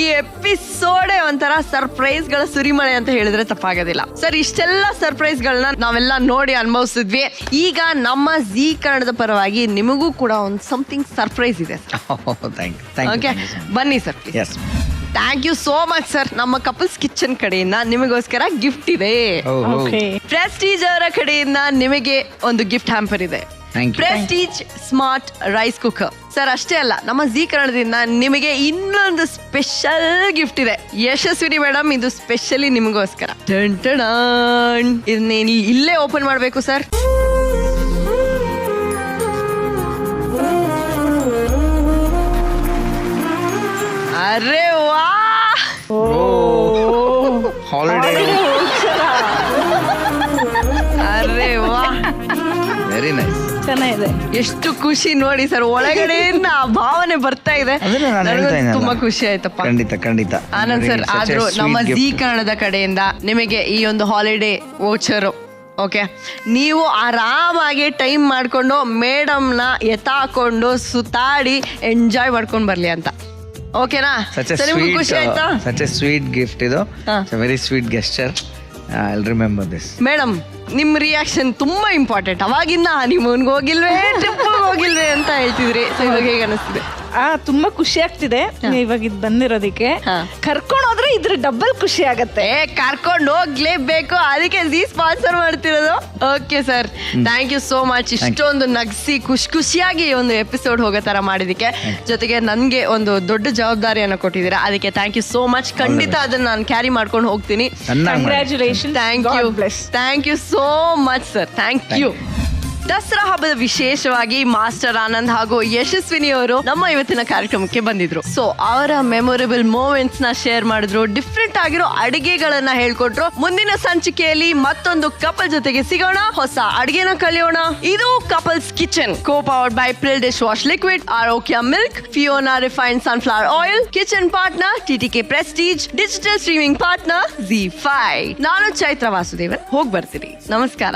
ಈ ಎಪಿಸೋಡೇ ಒಂಥರ ಸರ್ಪ್ರೈಸ್ ಗಳ ಸುರಿಮಳೆ ಅಂತ ಹೇಳಿದ್ರೆ ತಪ್ಪಾಗೋದಿಲ್ಲ ಸರ್. ಇಷ್ಟೆಲ್ಲ ಸರ್ಪ್ರೈಸ್ ಗಳನ್ನ ನಾವೆಲ್ಲ ನೋಡಿ ಅನುಭವಿಸಿದ್ವಿ. ಈಗ ನಮ್ಮ ಜೀ ಕನ್ನಡದ ಪರವಾಗಿ ನಿಮಗೂ ಕೂಡ ಒಂದು ಸಮಥಿಂಗ್ ಸರ್ಪ್ರೈಸ್ ಇದೆ. ಓಕೆ, ಬನ್ನಿ sir please. Thank you so much sir. ನಮ್ಮ ಕಪಲ್ಸ್ ಕಿಚನ್ ಕಡೆಯಿಂದ ನಿಮಗೋಸ್ಕರ ಗಿಫ್ಟ್ ಇದೆ. ಪ್ರೆಸ್ಟೀಜ್ ಅವರ ಕಡೆಯಿಂದ ನಿಮಗೆ ಒಂದು ಗಿಫ್ಟ್ ಹ್ಯಾಂಪರ್ ಇದೆ. Prestige smart rice cooker sir. ಅಷ್ಟೇ ಅಲ್ಲ, ನಮ್ಮ ಜೀ ಕನ್ನಡದಿಂದ ನಿಮಗೆ ಇನ್ನೊಂದು ಸ್ಪೆಷಲ್ ಗಿಫ್ಟ್ ಇದೆ. ಯಶಸ್ವಿನಿ ಮೇಡಮ್, ಇದು ಸ್ಪೆಷಲಿ ನಿಮಗೋಸ್ಕರ. ಇದನ್ನ ಇಲ್ಲೇ ಓಪನ್ ಮಾಡಬೇಕು ಸರ್. ಅರೆ ವಾ, ಅರೆ ವಾ, ವೆರಿ ನೈಸ್. ಚೆನ್ನಾಗಿದೆ. ಎಷ್ಟು ಖುಷಿ ನೋಡಿ ಸರ್, ಒಳಗಡೆಯಿಂದ ಆ ಭಾವನೆ ಬರ್ತಾ ಇದೆ. ತುಂಬಾ ಖುಷಿ ಆಯ್ತಪ್ಪ. ಖಂಡಿತ ಆನಂದ್ ಸರ್, ಆದ್ರೂ ನಮ್ಮ ಜೀ ಕನ್ನಡದ ಕಡೆಯಿಂದ ನಿಮಗೆ ಈ ಒಂದು ಹಾಲಿಡೇ ವೋಚರ್. ಓಕೆ, ನೀವು ಆರಾಮಾಗಿ ಟೈಮ್ ಮಾಡ್ಕೊಂಡು ಮೇಡಮ್ನ ಎತ್ತಾಕೊಂಡು ಸುತ್ತಾಡಿ ಎಂಜಾಯ್ ಮಾಡ್ಕೊಂಡು ಬರ್ಲಿ ಅಂತ. ಓಕೆನಾ? ಖುಷಿ ಆಯ್ತಾ? ಸಚ್ ಎ ಸ್ವೀಟ್ ಗಿಫ್ಟ್ ಇದು. Very sweet gesture. I'll remember this. Madam, ನಿಮ್ ರಿಯಾಕ್ಷನ್ ತುಂಬಾ ಇಂಪಾರ್ಟೆಂಟ್. ಅವಾಗಿಂದ ಹನಿಮೂನ್ಗೆ ಹೋಗಿಲ್ವೇ, ಟ್ರಿಪ್ ಹೋಗಿಲ್ವೇ ಅಂತ ಹೇಳ್ತಿದ್ರಿ. ಸೊ ಇವಾಗ ಹೇಗೆ ಅನಿಸ್ತಿದೆ? ತುಂಬಾ ಖುಷಿ ಆಗ್ತಿದೆ ಇವಾಗ ಇದು ಬಂದಿರೋದಕ್ಕೆ. ಕರ್ಕೊಂಡು ಹೋದ್ರೆ ಇದ್ರ ಡಬಲ್ ಖುಷಿ ಆಗತ್ತೆ. ಕರ್ಕೊಂಡು ಹೋಗ್ಲೇಬೇಕು, ಅದಕ್ಕೆ ಸ್ಪಾನ್ಸರ್ ಮಾಡ್ತಿರೋದು. Okay sir, thank you so much. ಇಷ್ಟೊಂದು ನಗ್ಸಿ ಖುಷಿಯಾಗಿ ಒಂದು ಎಪಿಸೋಡ್ ಹೋಗೋ ತರ ಮಾಡಿದಕ್ಕೆ, ಜೊತೆಗೆ ನನ್ಗೆ ಒಂದು ದೊಡ್ಡ ಜವಾಬ್ದಾರಿಯನ್ನು ಕೊಟ್ಟಿದ್ದೀರಾ. ಅದಕ್ಕೆ ಥ್ಯಾಂಕ್ ಯು ಸೋ ಮಚ್. ಖಂಡಿತ ಅದನ್ನ ನಾನು ಕ್ಯಾರಿ ಮಾಡ್ಕೊಂಡು ಹೋಗ್ತೀನಿ. Congratulation. Thank you so much sir. Thank you. Dasara ಹಬ್ಬದ ವಿಶೇಷವಾಗಿ ಮಾಸ್ಟರ್ ಆನಂದ್ ಹಾಗೂ ಯಶಸ್ವಿನಿ ಅವರು ನಮ್ಮ ಇವತ್ತಿನ ಕಾರ್ಯಕ್ರಮಕ್ಕೆ ಬಂದಿದ್ರು. ಸೊ ಅವರ ಮೆಮೊರೇಬಲ್ ಮೂಮೆಂಟ್ಸ್ ನ ಶೇರ್ ಮಾಡಿದ್ರು, ಡಿಫ್ರೆಂಟ್ ಆಗಿರೋ ಅಡಿಗೆಗಳನ್ನ ಹೇಳ್ಕೊಟ್ರು. ಮುಂದಿನ ಸಂಚಿಕೆಯಲ್ಲಿ ಮತ್ತೊಂದು ಕಪಲ್ ಜೊತೆಗೆ ಸಿಗೋಣ, ಹೊಸ ಅಡಿಗೆನ ಕಲಿಯೋಣ. ಇದು couples kitchen, co powered by Pril dish wash liquid, Arogya milk, Fiona refined sunflower oil, kitchen partner TTK Prestige, digital streaming partner ZEE5. ನಾನು ಚೈತ್ರ ವಾಸುದೇವನ್, ಹೋಗಿ ಬರ್ತೀನಿ. ನಮಸ್ಕಾರ.